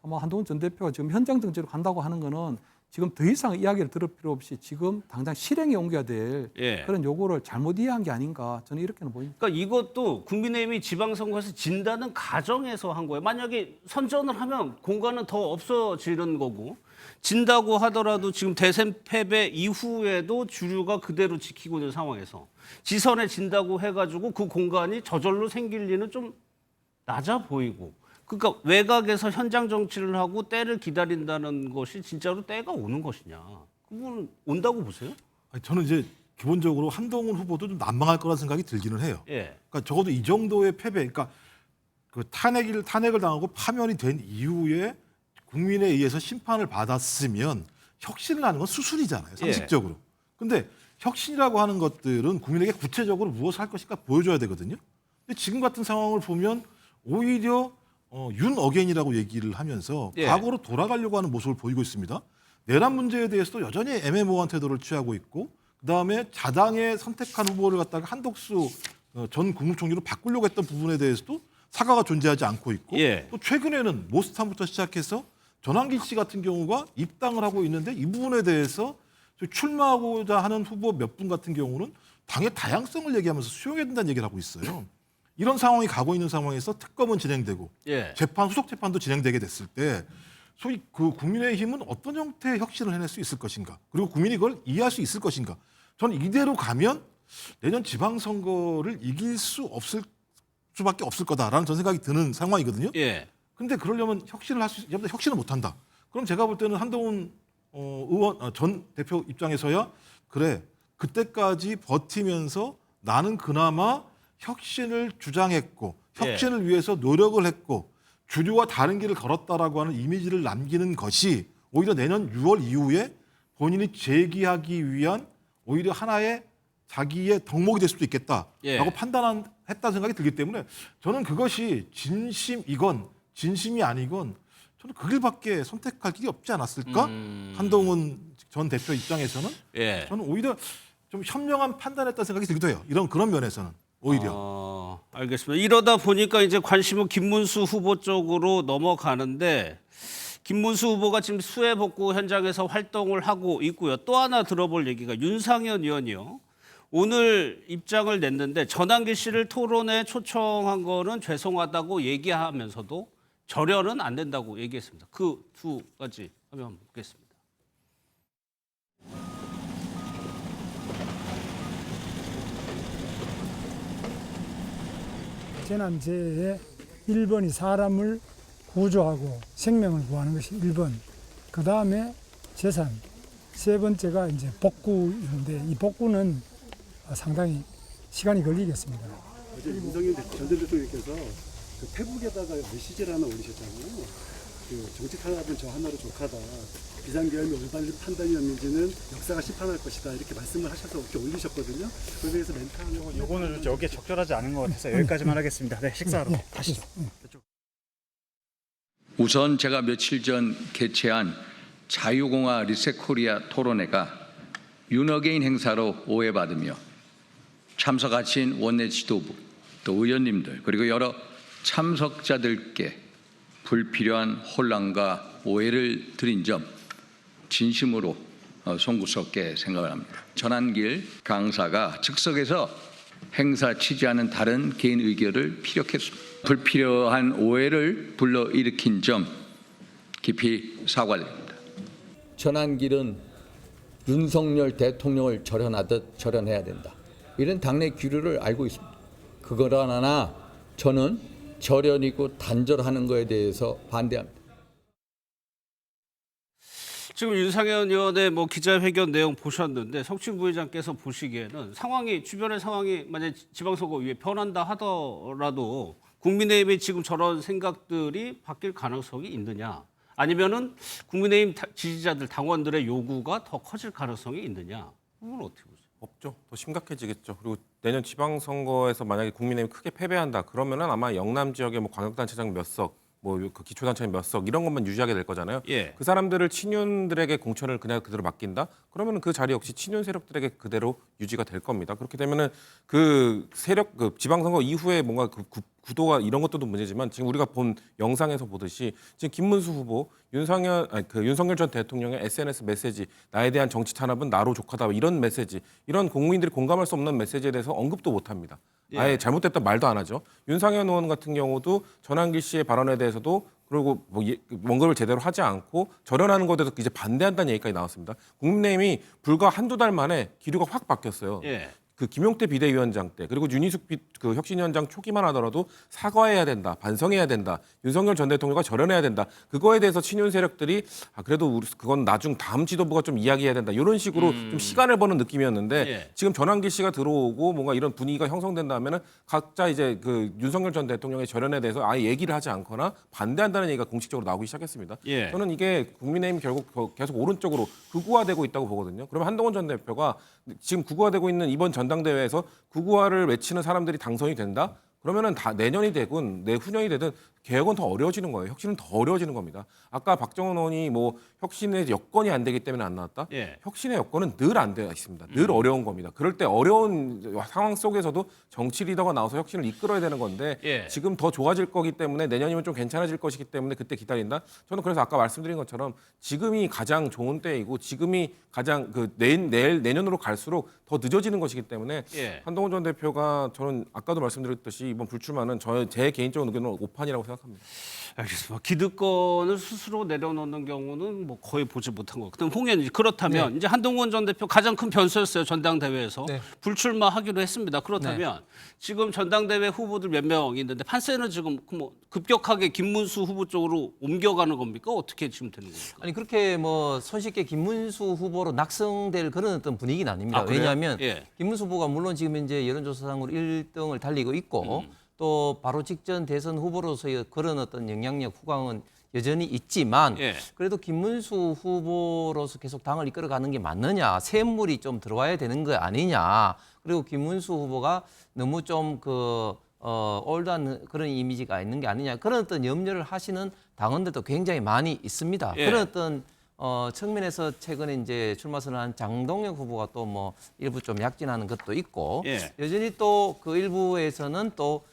아마 한동훈 전 대표가 지금 현장 정치로 간다고 하는 거는 지금 더 이상 이야기를 들을 필요 없이 지금 당장 실행에 옮겨야 될 예. 그런 요구를 잘못 이해한 게 아닌가 저는 이렇게는 보입니다. 그러니까 이것도 국민의힘이 지방선거에서 진다는 가정에서 한 거예요. 만약에 선전을 하면 공간은 더 없어지는 거고 진다고 하더라도 지금 대선 패배 이후에도 주류가 그대로 지키고 있는 상황에서 지선에 진다고 해가지고 그 공간이 저절로 생길 리는 좀 낮아 보이고 그러니까 외곽에서 현장 정치를 하고 때를 기다린다는 것이 진짜로 때가 오는 것이냐. 그건 온다고 보세요? 아니, 저는 이제 기본적으로 한동훈 후보도 좀 난망할 거라는 생각이 들기는 해요. 예. 그러니까 적어도 이 정도의 패배, 그러니까 그 탄핵을 당하고 파면이 된 이후에 국민에 의해서 심판을 받았으면 혁신을 하는 건 수순이잖아요, 상식적으로. 근데 혁신이라고 하는 것들은 국민에게 구체적으로 무엇을 할 것인가 보여줘야 되거든요. 근데 지금 같은 상황을 보면 오히려 윤 어게인이라고 얘기를 하면서 예. 과거로 돌아가려고 하는 모습을 보이고 있습니다. 내란 문제에 대해서도 여전히 애매모호한 태도를 취하고 있고 그다음에 자당에 선택한 후보를 갖다가 한덕수 전 국무총리로 바꾸려고 했던 부분에 대해서도 사과가 존재하지 않고 있고 예. 또 최근에는 모스탄부터 시작해서 전환기 씨 같은 경우가 입당을 하고 있는데 이 부분에 대해서 출마하고자 하는 후보 몇 분 같은 경우는 당의 다양성을 얘기하면서 수용해야 된다는 얘기를 하고 있어요. 이런 상황이 가고 있는 상황에서 특검은 진행되고 예. 재판 후속 재판도 진행되게 됐을 때 소위 그 국민의힘은 어떤 형태의 혁신을 해낼 수 있을 것인가 그리고 국민이 그걸 이해할 수 있을 것인가 저는 이대로 가면 내년 지방선거를 이길 수밖에 없을 거다라는 전 생각이 드는 상황이거든요. 예. 근데 그러려면 혁신을 못한다. 그럼 제가 볼 때는 한동훈 전 대표 입장에서야 그래 그때까지 버티면서 나는 그나마 혁신을 주장했고 혁신을 위해서 노력을 했고 주류와 다른 길을 걸었다라고 하는 이미지를 남기는 것이 오히려 내년 6월 이후에 본인이 재기하기 위한 오히려 하나의 자기의 덕목이 될 수도 있겠다라고 예. 판단했다는 생각이 들기 때문에 저는 그것이 진심이건 진심이 아니건 저는 그 길밖에 선택할 길이 없지 않았을까? 한동훈 전 대표 입장에서는 예. 저는 오히려 좀 현명한 판단했다는 생각이 들기도 해요. 그런 면에서는 오히려. 알겠습니다. 이러다 보니까 이제 관심은 김문수 후보 쪽으로 넘어가는데 김문수 후보가 지금 수해 복구 현장에서 활동을 하고 있고요. 또 하나 들어볼 얘기가 윤상현 의원이요. 오늘 입장을 냈는데 전환기 씨를 토론에 초청한 거는 죄송하다고 얘기하면서도 절연은 안 된다고 얘기했습니다. 그 두 가지 한번 보겠습니다. 재난재해의 1번이 사람을 구조하고 생명을 구하는 것이 1번. 그 다음에 재산. 세 번째가 이제 복구인데 이 복구는 상당히 시간이 걸리겠습니다. 어제 윤석열 전 대통령께서 그 페북에다가 메시지를 하나 올리셨잖아요. 그 정치탄압은 저 하나로 족하다. 비상계엄이 올바른 판단이었는지는 역사가 심판할 것이다. 이렇게 말씀을 하셔서 이렇게 올리셨거든요. 거기에 대해서 멘트하려고. 요거는 여기에 적절하지 않은 것 같아서 여기까지만 하겠습니다. 네, 식사하러 가시죠. 우선 제가 며칠 전 개최한 자유공화 리셋코리아 토론회가 윤어게인 행사로 오해받으며 참석하신 원내 지도부, 또 의원님들 그리고 여러 참석자들께 불필요한 혼란과 오해를 드린 점 진심으로 송구스럽게 생각을 합니다. 전환길 강사가 즉석에서 행사 취재하는 다른 개인 의견을 피력했습니다. 불필요한 오해를 불러일으킨 점 깊이 사과드립니다. 전환길은 윤석열 대통령을 절연하듯 절연해야 된다. 이런 당내 기류를 알고 있습니다. 그러나 저는 절연이고 단절하는 것에 대해서 반대합니다. 지금 윤상현 의원의 뭐 기자회견 내용 보셨는데 성춘 부회장께서 보시기에는 상황이 주변의 상황이 만약 지방선거 이후에 변한다 하더라도 국민의힘이 지금 저런 생각들이 바뀔 가능성이 있느냐? 아니면은 국민의힘 지지자들 당원들의 요구가 더 커질 가능성이 있느냐? 이건 어떻게 보세요? 없죠. 더 심각해지겠죠. 그리고 내년 지방선거에서 만약에 국민의힘이 크게 패배한다 그러면은 아마 영남 지역의 뭐 광역단체장 몇 석, 뭐 그 기초단체장 몇 석 이런 것만 유지하게 될 거잖아요. 예. 그 사람들을 친윤들에게 공천을 그냥 그대로 맡긴다. 그러면은 그 자리 역시 친윤 세력들에게 그대로 유지가 될 겁니다. 그렇게 되면은 그 세력 그 지방선거 이후에 뭔가 그 구도가 이런 것도 문제지만 지금 우리가 본 영상에서 보듯이 지금 김문수 후보 윤석열 전 대통령의 SNS 메시지 나에 대한 정치 탄압은 나로 족하다 이런 메시지 이런 국민들이 공감할 수 없는 메시지에 대해서 언급도 못합니다. 아예 잘못됐다 말도 안 하죠. 윤상현 의원 같은 경우도 전환기 씨의 발언에 대해서도 그리고 뭐 언급을 제대로 하지 않고 절연하는 것에 대해서 이제 반대한다는 얘기까지 나왔습니다. 국민의힘이 불과 한두 달 만에 기류가 확 바뀌었어요. 예. 그 김용태 비대위원장 때 그리고 윤희숙 그 혁신위원장 초기만 하더라도 사과해야 된다, 반성해야 된다, 윤석열 전 대통령과 절연해야 된다. 그거에 대해서 친윤 세력들이 그래도 그건 나중 다음 지도부가 좀 이야기해야 된다. 이런 식으로 좀 시간을 버는 느낌이었는데 예. 지금 전환기 씨가 들어오고 뭔가 이런 분위기가 형성된다면은 각자 이제 그 윤석열 전 대통령의 절연에 대해서 아예 얘기를 하지 않거나 반대한다는 얘기가 공식적으로 나오기 시작했습니다. 예. 저는 이게 국민의힘 결국 계속 오른쪽으로 극우화되고 있다고 보거든요. 그러면 한동훈 전 대표가 지금 극우화되고 있는 이번 전당대회에서 극우화를 외치는 사람들이 당선이 된다? 그러면은 다 내년이 되든 내후년이 되든 개혁은 더 어려워지는 거예요. 혁신은 더 어려워지는 겁니다. 아까 박정원 의원이 뭐 혁신의 여건이 안 되기 때문에 안 나왔다. 예. 혁신의 여건은 늘 안 되어 있습니다. 늘 어려운 겁니다. 그럴 때 어려운 상황 속에서도 정치 리더가 나와서 혁신을 이끌어야 되는 건데 예. 지금 더 좋아질 거기 때문에 내년이면 좀 괜찮아질 것이기 때문에 그때 기다린다. 저는 그래서 아까 말씀드린 것처럼 지금이 가장 좋은 때이고 지금이 가장 내년으로 갈수록 더 늦어지는 것이기 때문에 예. 한동훈 전 대표가 저는 아까도 말씀드렸듯이 이번 불출마는 제 개인적인 의견은 오판이라고 생각합니다. 알겠습니다. 기득권을 스스로 내려놓는 경우는 뭐 거의 보지 못한 것 같아요. 홍 의원님 그렇다면 이제 한동훈 전 대표 가장 큰 변수였어요. 전당대회에서 네. 불출마하기로 했습니다. 그렇다면 지금 전당대회 후보들 몇 명 있는데 판세는 지금 뭐 급격하게 김문수 후보 쪽으로 옮겨가는 겁니까? 어떻게 지금 되는 겁니까? 아니 그렇게 뭐 손쉽게 김문수 후보로 낙성될 그런 어떤 분위기는 아닙니다. 그래요? 왜냐하면 예. 김문수 후보가 물론 지금 현재 여론조사상으로 1등을 달리고 있고 또 바로 직전 대선 후보로서의 그런 어떤 영향력 후광은 여전히 있지만 예. 그래도 김문수 후보로서 계속 당을 이끌어가는 게 맞느냐, 새 인물이 좀 들어와야 되는 거 아니냐, 그리고 김문수 후보가 너무 좀 올드한 그런 이미지가 있는 게 아니냐, 그런 어떤 염려를 하시는 당원들도 굉장히 많이 있습니다. 예. 그런 어떤 측면에서 최근에 이제 출마 선언한 장동혁 후보가 또 뭐 일부 좀 약진하는 것도 있고 예. 여전히 또 그 일부에서는 또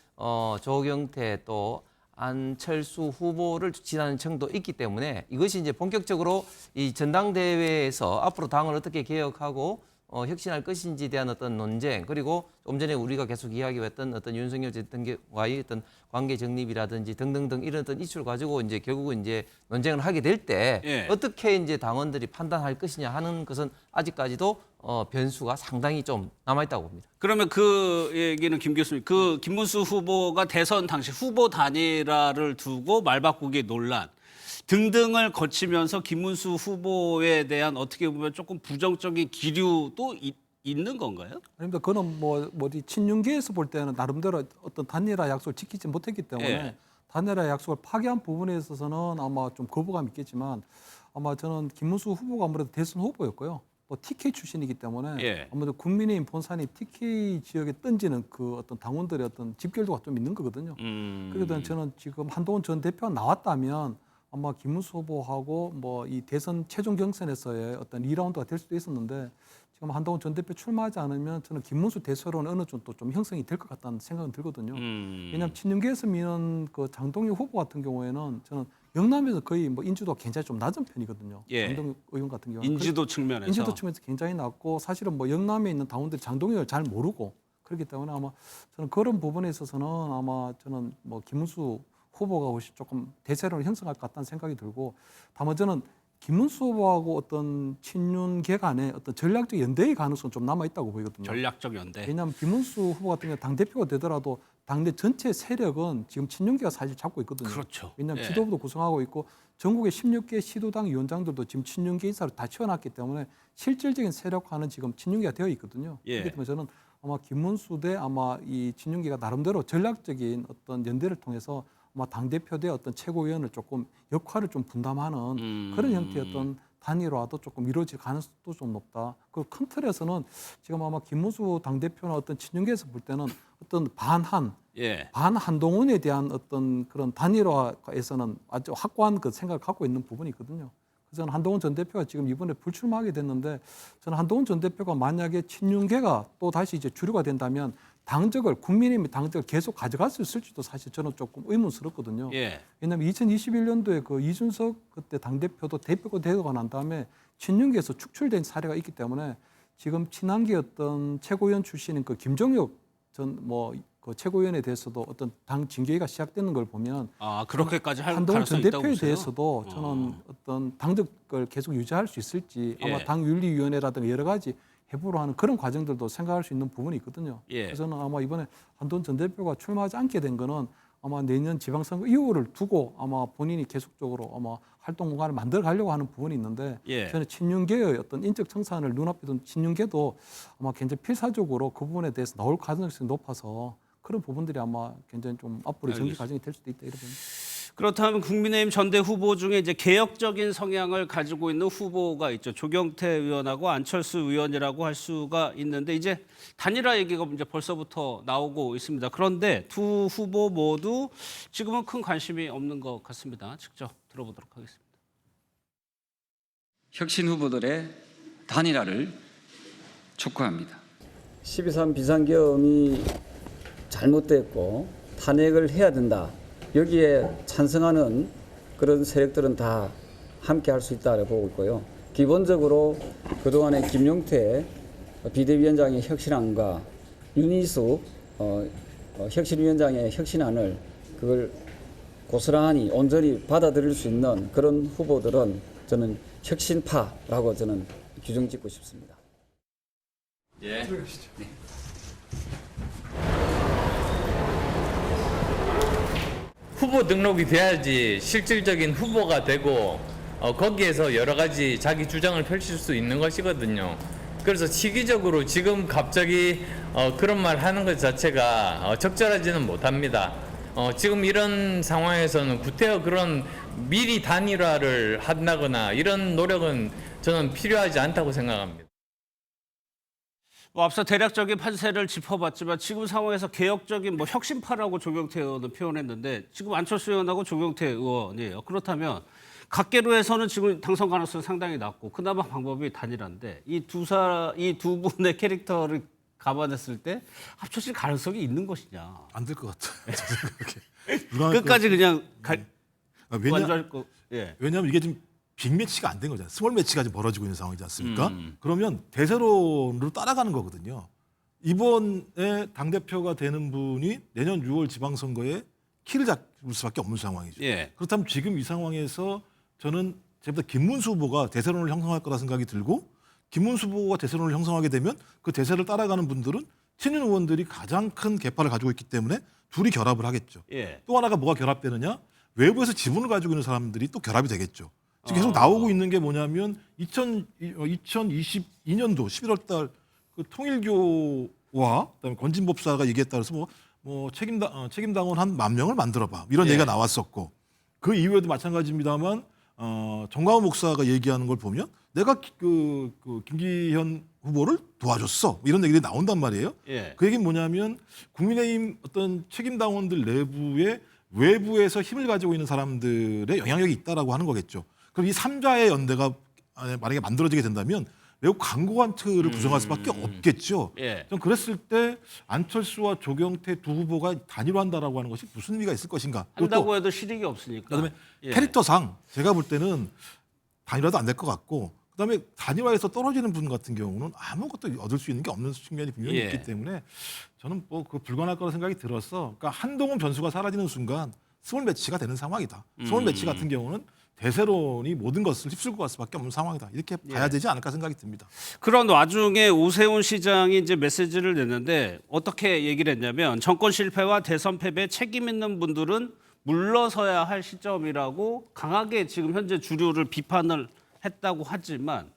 조경태 또 안철수 후보를 지지하는 층도 있기 때문에 이것이 이제 본격적으로 이 전당대회에서 앞으로 당을 어떻게 개혁하고 혁신할 것인지에 대한 어떤 논쟁, 그리고 좀 전에 우리가 계속 이야기했던 어떤 윤석열 대통령과의 어떤 관계 정립이라든지 등등등 이런 어떤 이슈를 가지고 이제 결국은 이제 논쟁을 하게 될 때 예. 어떻게 이제 당원들이 판단할 것이냐 하는 것은 아직까지도 변수가 상당히 좀 남아있다고 봅니다. 그러면 그 얘기는 김 교수님, 그 김문수 후보가 대선 당시 후보 단일화를 두고 말바꾸기 논란 등등을 거치면서 김문수 후보에 대한 어떻게 보면 조금 부정적인 기류도 있는 건가요? 아닙니다. 그거는 뭐 어디 친윤계에서 볼 때는 나름대로 어떤 단일화 약속을 지키지 못했기 때문에 예. 단일화 약속을 파기한 부분에 있어서는 아마 좀 거부감이 있겠지만 아마 저는 김문수 후보가 아무래도 대선 후보였고요. 또 TK 출신이기 때문에 예. 아무래도 국민의힘 본산이 TK 지역에 던지는 그 어떤 당원들의 어떤 집결도가 좀 있는 거거든요. 그래서 저는 지금 한동훈 전 대표가 나왔다면 아마 김문수 후보하고 뭐 이 대선 최종 경선에서의 어떤 2라운드가 될 수도 있었는데 지금 한동훈 전 대표 출마하지 않으면 저는 김문수 대세로는 어느 정도 좀 형성이 될 것 같다는 생각은 들거든요. 왜냐하면 친윤계에서 미는 그 장동혁 후보 같은 경우에는 저는 영남에서 거의 뭐 인지도가 굉장히 좀 낮은 편이거든요. 예. 장동혁 의원 같은 경우는 인지도 측면에서. 인지도 측면에서 굉장히 낮고 사실은 뭐 영남에 있는 당원들이 장동혁을 잘 모르고 그렇기 때문에 아마 저는 그런 부분에 있어서는 아마 저는 뭐 김문수 후보가 훨씬 조금 대세를 형성할 것 같다는 생각이 들고 다만 저는 김문수 후보하고 어떤 친윤계 간의 어떤 전략적 연대의 가능성은 좀 남아 있다고 보이거든요. 전략적 연대. 왜냐하면 김문수 후보 같은 경우 당 대표가 되더라도 당내 전체 세력은 지금 친윤계가 사실 잡고 있거든요. 그렇죠. 왜냐하면 예. 지도부도 구성하고 있고 전국의 16개 시도당 위원장들도 지금 친윤계 인사를 다 채워놨기 때문에 실질적인 세력화는 지금 친윤계가 되어 있거든요. 예. 그렇기 때문에 저는 아마 김문수 대 아마 이 친윤계가 나름대로 전략적인 어떤 연대를 통해서 아마 당대표 대 어떤 최고위원을 조금 역할을 좀 분담하는 그런 형태의 어떤 단일화도 조금 이루어질 가능성도 좀 높다. 그 큰 틀에서는 지금 아마 김문수 당대표나 어떤 친윤계에서 볼 때는 어떤 예. 반한동훈에 대한 어떤 그런 단일화에서는 아주 확고한 그 생각을 갖고 있는 부분이 있거든요. 그래서 저는 한동훈 전 대표가 지금 이번에 불출마하게 됐는데 저는 한동훈 전 대표가 만약에 친윤계가 또 다시 이제 주류가 된다면 당적을 국민의힘의 당적을 계속 가져갈 수 있을지도 사실 저는 조금 의문스럽거든요. 예. 왜냐하면 2021년도에 그 이준석 그때 당대표도 대표가 되고 난 다음에 친윤계에서 축출된 사례가 있기 때문에 지금 친한계 어떤 최고위원 출신인 그 김종혁 전 그 최고위원에 대해서도 어떤 당 징계가 시작되는 걸 보면 아, 그렇게까지 할 한동훈 가능성이 전 있다고 대표에 보세요? 대해서도 저는 어떤 당적을 계속 유지할 수 있을지 아마 예. 당윤리위원회라든가 여러 가지 해부로 하는 그런 과정들도 생각할 수 있는 부분이 있거든요. 예. 그래서 저는 아마 이번에 한동훈 전 대표가 출마하지 않게 된 거는 아마 내년 지방선거 이후를 두고 아마 본인이 계속적으로 아마 활동 공간을 만들어 가려고 하는 부분이 있는데 예. 저는 친윤계의 어떤 인적 청산을 눈앞에 둔 친윤계도 아마 굉장히 필사적으로 그 부분에 대해서 나올 가능성이 높아서 그런 부분들이 아마 굉장히 좀 앞으로 정기 알겠습니다. 과정이 될 수도 있다 이런 봅니다. 그렇다면 국민의힘 전대 후보 중에 이제 개혁적인 성향을 가지고 있는 후보가 있죠. 조경태 의원하고 안철수 의원이라고 할 수가 있는데 이제 단일화 얘기가 이제 벌써부터 나오고 있습니다. 그런데 두 후보 모두 지금은 큰 관심이 없는 것 같습니다. 직접 들어보도록 하겠습니다. 혁신 후보들의 단일화를 촉구합니다. 12.3 비상계엄이 잘못됐고 탄핵을 해야 된다. 여기에 찬성하는 그런 세력들은 다 함께 할 수 있다고 보고 있고요. 기본적으로 그동안에 김용태 비대위원장의 혁신안과 윤희숙 혁신위원장의 혁신안을 그걸 고스란히 온전히 받아들일 수 있는 그런 후보들은 저는 혁신파라고 저는 규정 짓고 싶습니다. 예. 네. 후보 등록이 돼야지 실질적인 후보가 되고 거기에서 여러 가지 자기 주장을 펼칠 수 있는 것이거든요. 그래서 시기적으로 지금 갑자기 그런 말 하는 것 자체가 적절하지는 못합니다. 지금 이런 상황에서는 구태여 그런 미리 단일화를 한다거나 이런 노력은 저는 필요하지 않다고 생각합니다. 앞서 대략적인 판세를 짚어봤지만 지금 상황에서 개혁적인 혁신파라고 조경태 의원은 표현했는데 지금 안철수 의원하고 조경태 의원이에요. 그렇다면 각계로에서는 지금 당선 가능성이 상당히 낮고 그나마 방법이 단일화인데 이 두 분의 캐릭터를 감안했을 때 합쳐질 가능성이 있는 것이냐? 안 될 것 같아요. 끝까지 그냥 왜냐하면 예. 이게 지금 빅매치가 안 된 거잖아요. 스몰 매치가 지금 벌어지고 있는 상황이지 않습니까? 그러면 대세론으로 따라가는 거거든요. 이번에 당대표가 되는 분이 내년 6월 지방선거에 키를 잡을 수밖에 없는 상황이죠. 예. 그렇다면 지금 이 상황에서 저는 제보다 김문수 후보가 대세론을 형성할 거라 생각이 들고 김문수 후보가 대세론을 형성하게 되면 그 대세를 따라가는 분들은 친윤 의원들이 가장 큰 계파를 가지고 있기 때문에 둘이 결합을 하겠죠. 예. 또 하나가 뭐가 결합되느냐? 외부에서 지분을 가지고 있는 사람들이 또 결합이 되겠죠. 지금 계속 나오고 있는 게 뭐냐면 2022년도 11월 달 그 통일교와 그다음에 권진법사가 얘기했다 그래서 책임당원 한 10,000명을 만들어봐 이런 얘기가 나왔었고 그 이후에도 마찬가지입니다만 정광훈 목사가 얘기하는 걸 보면 내가 그 김기현 후보를 도와줬어 이런 얘기들이 나온단 말이에요. 예. 그 얘기는 뭐냐면 국민의힘 어떤 책임당원들 내부에 외부에서 힘을 가지고 있는 사람들의 영향력이 있다라고 하는 거겠죠. 그럼 이 3자의 연대가 만약에 만들어지게 된다면 매우 강고한 틀을 구성할 수밖에 없겠죠. 예. 전 그랬을 때 안철수와 조경태 두 후보가 단일화한다라고 하는 것이 무슨 의미가 있을 것인가. 한다고 해도 실익이 없으니까. 그다음에 예. 캐릭터상 제가 볼 때는 단일화도 안 될 것 같고 그다음에 단일화에서 떨어지는 분 같은 경우는 아무것도 얻을 수 있는 게 없는 측면이 분명히 예. 있기 때문에 저는 그 불가능할 거라 생각이 들어서 그러니까 한동훈 변수가 사라지는 순간 스몰 매치가 되는 상황이다. 스몰 매치 같은 경우는 대세론이 모든 것을 휩쓸고 갈 수밖에 없는 상황이다. 이렇게 봐야 되지 않을까 생각이 듭니다. 그런 와중에 오세훈 시장이 이제 메시지를 냈는데 어떻게 얘기를 했냐면 정권 실패와 대선 패배에 책임 있는 분들은 물러서야 할 시점이라고 강하게 지금 현재 주류를 비판을 했다고 하지만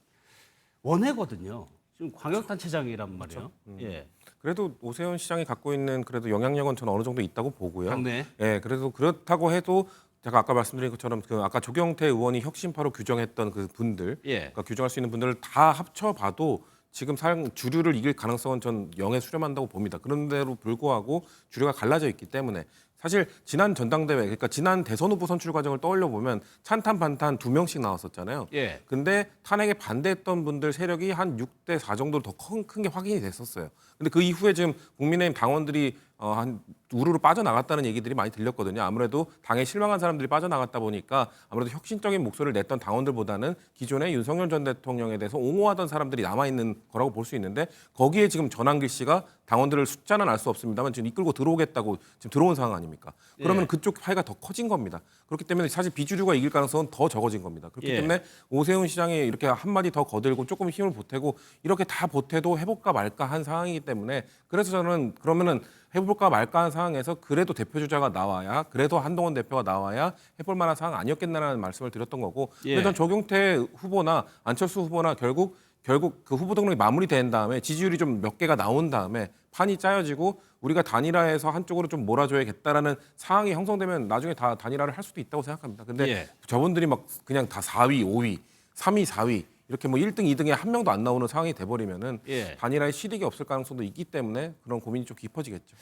원해거든요. 지금 광역단체장이란 말이에요. 예. 그래도 오세훈 시장이 갖고 있는 그래도 영향력은 저는 어느 정도 있다고 보고요. 네. 예, 그래도 그렇다고 해도 제가 아까 말씀드린 것처럼 그 아까 조경태 의원이 혁신파로 규정했던 그 분들, 예. 그러니까 규정할 수 있는 분들을 다 합쳐봐도 지금 주류를 이길 가능성은 전 0에 수렴한다고 봅니다. 그런데도 불구하고 주류가 갈라져 있기 때문에 사실 지난 전당대회, 그러니까 지난 대선 후보 선출 과정을 떠올려 보면 찬탄 반탄 2명씩 나왔었잖아요. 예. 근데 탄핵에 반대했던 분들 세력이 한 6대 4 정도로 더 큰 게 확인이 됐었어요. 근데 그 이후에 지금 국민의힘 당원들이 한 우르르 빠져나갔다는 얘기들이 많이 들렸거든요. 아무래도 당에 실망한 사람들이 빠져나갔다 보니까 아무래도 혁신적인 목소리를 냈던 당원들보다는 기존의 윤석열 전 대통령에 대해서 옹호하던 사람들이 남아있는 거라고 볼 수 있는데 거기에 지금 전한길 씨가 당원들을 숫자는 알 수 없습니다만 지금 이끌고 들어오겠다고 지금 들어온 상황 아닙니까? 그러면 예. 그쪽 파이가 더 커진 겁니다. 그렇기 때문에 사실 비주류가 이길 가능성은 더 적어진 겁니다. 그렇기 예. 때문에 오세훈 시장이 이렇게 한마디 더 거들고 조금 힘을 보태고 이렇게 다 보태도 해볼까 말까 한 상황이기 때문에 그래서 저는 그러면은 해볼까 말까 한 상황에서 그래도 대표 주자가 나와야 그래도 한동훈 대표가 나와야 해볼 만한 상황 아니었겠나라는 말씀을 드렸던 거고 예. 근데 전 조경태 후보나 안철수 후보나 결국 그 후보 등록이 마무리된 다음에 지지율이 좀 몇 개가 나온 다음에 판이 짜여지고 우리가 단일화해서 한쪽으로 좀 몰아줘야겠다라는 상황이 형성되면 나중에 다 단일화를 할 수도 있다고 생각합니다. 근데 예. 저분들이 막 그냥 다 4위, 5위, 3위, 4위 이렇게 뭐 1등, 2등에 한 명도 안 나오는 상황이 돼버리면은 예. 단일화에 실익이 없을 가능성도 있기 때문에 그런 고민이 좀 깊어지겠죠.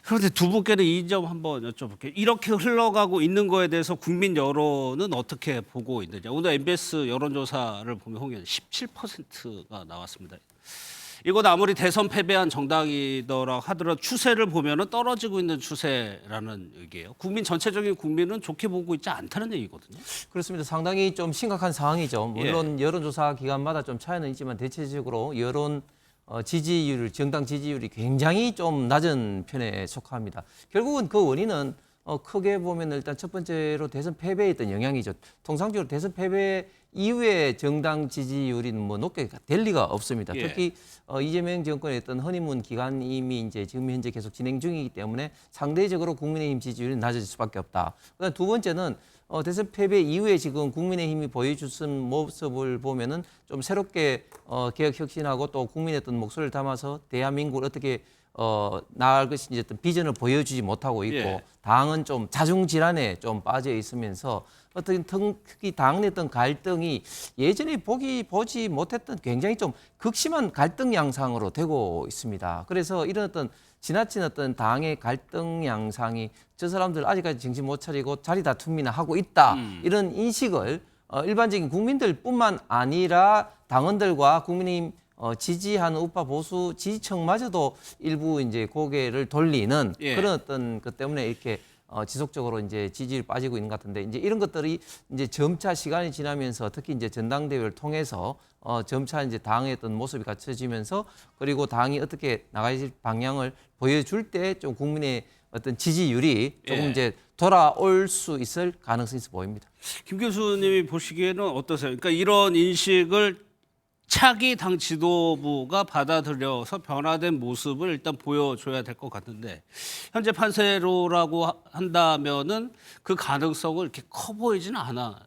그런데 두 분께는 이 점 한번 여쭤볼게요. 이렇게 흘러가고 있는 거에 대해서 국민 여론은 어떻게 보고 있느냐. 오늘 MBS 여론조사를 보면 홍 의원 17%가 나왔습니다. 이건 아무리 대선 패배한 정당이더라 하더라도 추세를 보면 떨어지고 있는 추세라는 얘기예요. 국민 전체적인 국민은 좋게 보고 있지 않다는 얘기거든요. 그렇습니다. 상당히 좀 심각한 상황이죠. 물론 여론조사 기간마다 좀 차이는 있지만 대체적으로 여론 지지율, 정당 지지율이 굉장히 좀 낮은 편에 속합니다. 결국은 그 원인은 크게 보면 일단 첫 번째로 대선 패배에 있던 영향이죠. 통상적으로 대선 패배 이후에 정당 지지율이 뭐 높게 될 리가 없습니다. 예. 특히 이재명 정권의 어떤 허니문 기간이 이미 이제 지금 현재 계속 진행 중이기 때문에 상대적으로 국민의힘 지지율이 낮아질 수밖에 없다. 그다음 두 번째는 대선 패배 이후에 지금 국민의힘이 보여주신 모습을 보면은 좀 새롭게 개혁 혁신하고 또 국민의 어떤 목소리를 담아서 대한민국을 어떻게 나아갈 것인지 어떤 비전을 보여주지 못하고 있고 예. 당은 좀 자중질환에 좀 빠져 있으면서 어떤 특히 당 내 어떤 갈등이 예전에 보지 못했던 굉장히 좀 극심한 갈등 양상으로 되고 있습니다. 그래서 이런 어떤 지나친 어떤 당의 갈등 양상이 저 사람들 아직까지 정신 못 차리고 자리 다툼이나 하고 있다 이런 인식을 일반적인 국민들뿐만 아니라 당원들과 국민의힘 지지하는 우파 보수 지지층마저도 일부 이제 고개를 돌리는 예. 그런 어떤 것 때문에 이렇게 지속적으로 이제 지지율이 빠지고 있는 것 같은데 이제 이런 것들이 이제 점차 시간이 지나면서 특히 이제 전당대회를 통해서 점차 이제 당의 어떤 모습이 갖춰지면서 그리고 당이 어떻게 나갈 방향을 보여줄 때 좀 국민의 어떤 지지율이 조금 예. 이제 돌아올 수 있을 가능성이 있어 보입니다. 김 교수님이 보시기에는 어떠세요? 그러니까 이런 인식을 차기 당 지도부가 받아들여서 변화된 모습을 일단 보여줘야 될 것 같은데 현재 판세로라고 한다면은 그 가능성은 이렇게 커 보이지는 않아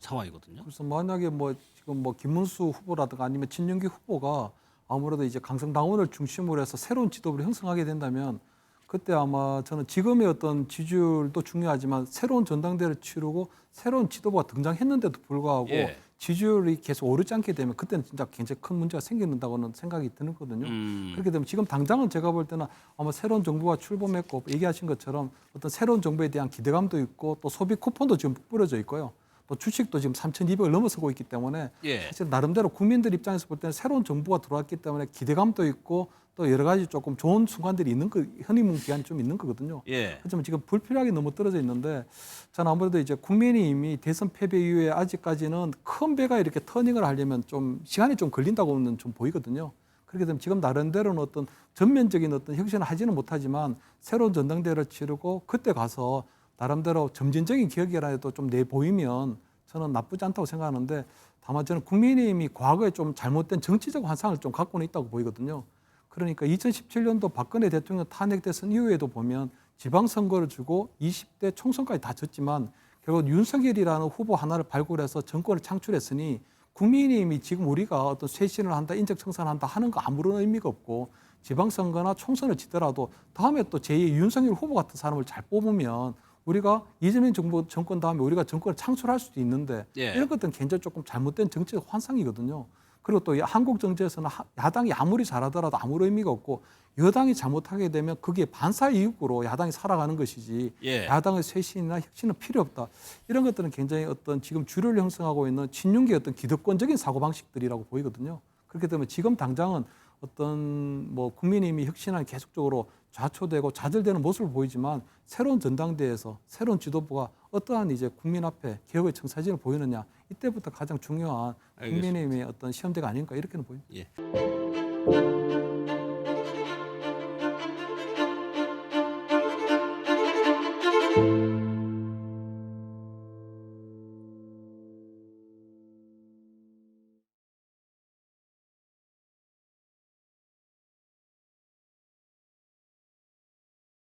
상황이거든요. 그래서 만약에 뭐 지금 뭐 김문수 후보라든가 아니면 진영기 후보가 아무래도 이제 강성당원을 중심으로 해서 새로운 지도부를 형성하게 된다면 그때 아마 저는 지금의 어떤 지지율도 중요하지만 새로운 전당대회를 치르고 새로운 지도부가 등장했는데도 불구하고 예. 지지율이 계속 오르지 않게 되면 그때는 진짜 굉장히 큰 문제가 생긴다고는 생각이 드거든요. 그렇게 되면 지금 당장은 제가 볼 때는 아마 새로운 정부가 출범했고 얘기하신 것처럼 어떤 새로운 정부에 대한 기대감도 있고 또 소비 쿠폰도 지금 뿌려져 있고요. 또 주식도 지금 3,200을 넘어서고 있기 때문에 예. 사실 나름대로 국민들 입장에서 볼 때는 새로운 정부가 들어왔기 때문에 기대감도 있고 또 여러 가지 조금 좋은 순간들이 있는 거 허니문 기간이 좀 있는 거거든요. 예. 하지만 지금 불필요하게 너무 떨어져 있는데 저는 아무래도 이제 국민의힘이 대선 패배 이후에 아직까지는 큰 배가 이렇게 터닝을 하려면 좀 시간이 좀 걸린다고는 좀 보이거든요. 그렇게 되면 지금 나름대로는 어떤 전면적인 어떤 혁신을 하지는 못하지만 새로운 전당대회를 치르고 그때 가서 나름대로 점진적인 기억이라도 좀 내보이면 저는 나쁘지 않다고 생각하는데 다만 저는 국민의힘이 과거에 좀 잘못된 정치적 환상을 좀 갖고는 있다고 보이거든요. 그러니까 2017년도 박근혜 대통령 탄핵대선 이후에도 보면 지방선거를 주고 20대 총선까지 다 졌지만 결국 윤석열이라는 후보 하나를 발굴해서 정권을 창출했으니 국민의힘이 지금 우리가 어떤 쇄신을 한다, 인적 청산을 한다 하는 거 아무런 의미가 없고 지방선거나 총선을 지더라도 다음에 또 제2의 윤석열 후보 같은 사람을 잘 뽑으면 우리가 이재명 정권 다음에 우리가 정권을 창출할 수도 있는데 예. 이런 것들은 굉장히 조금 잘못된 정치적 환상이거든요. 그리고 또 한국 정치에서는 야당이 아무리 잘하더라도 아무런 의미가 없고 여당이 잘못하게 되면 그게 반사이익으로 야당이 살아가는 것이지 예. 야당의 쇄신이나 혁신은 필요 없다. 이런 것들은 굉장히 어떤 지금 주류를 형성하고 있는 친윤계의 어떤 기득권적인 사고방식들이라고 보이거든요. 그렇기 때문에 지금 당장은 어떤 뭐 국민의힘이 혁신안이 계속적으로 좌초되고 좌절되는 모습을 보이지만 새로운 전당대회에서 새로운 지도부가 어떠한 이제 국민 앞에 개혁의 청사진을 보이느냐 이때부터 가장 중요한 알겠습니다. 국민의힘의 어떤 시험대가 아닌가 이렇게는 보입니다. 예.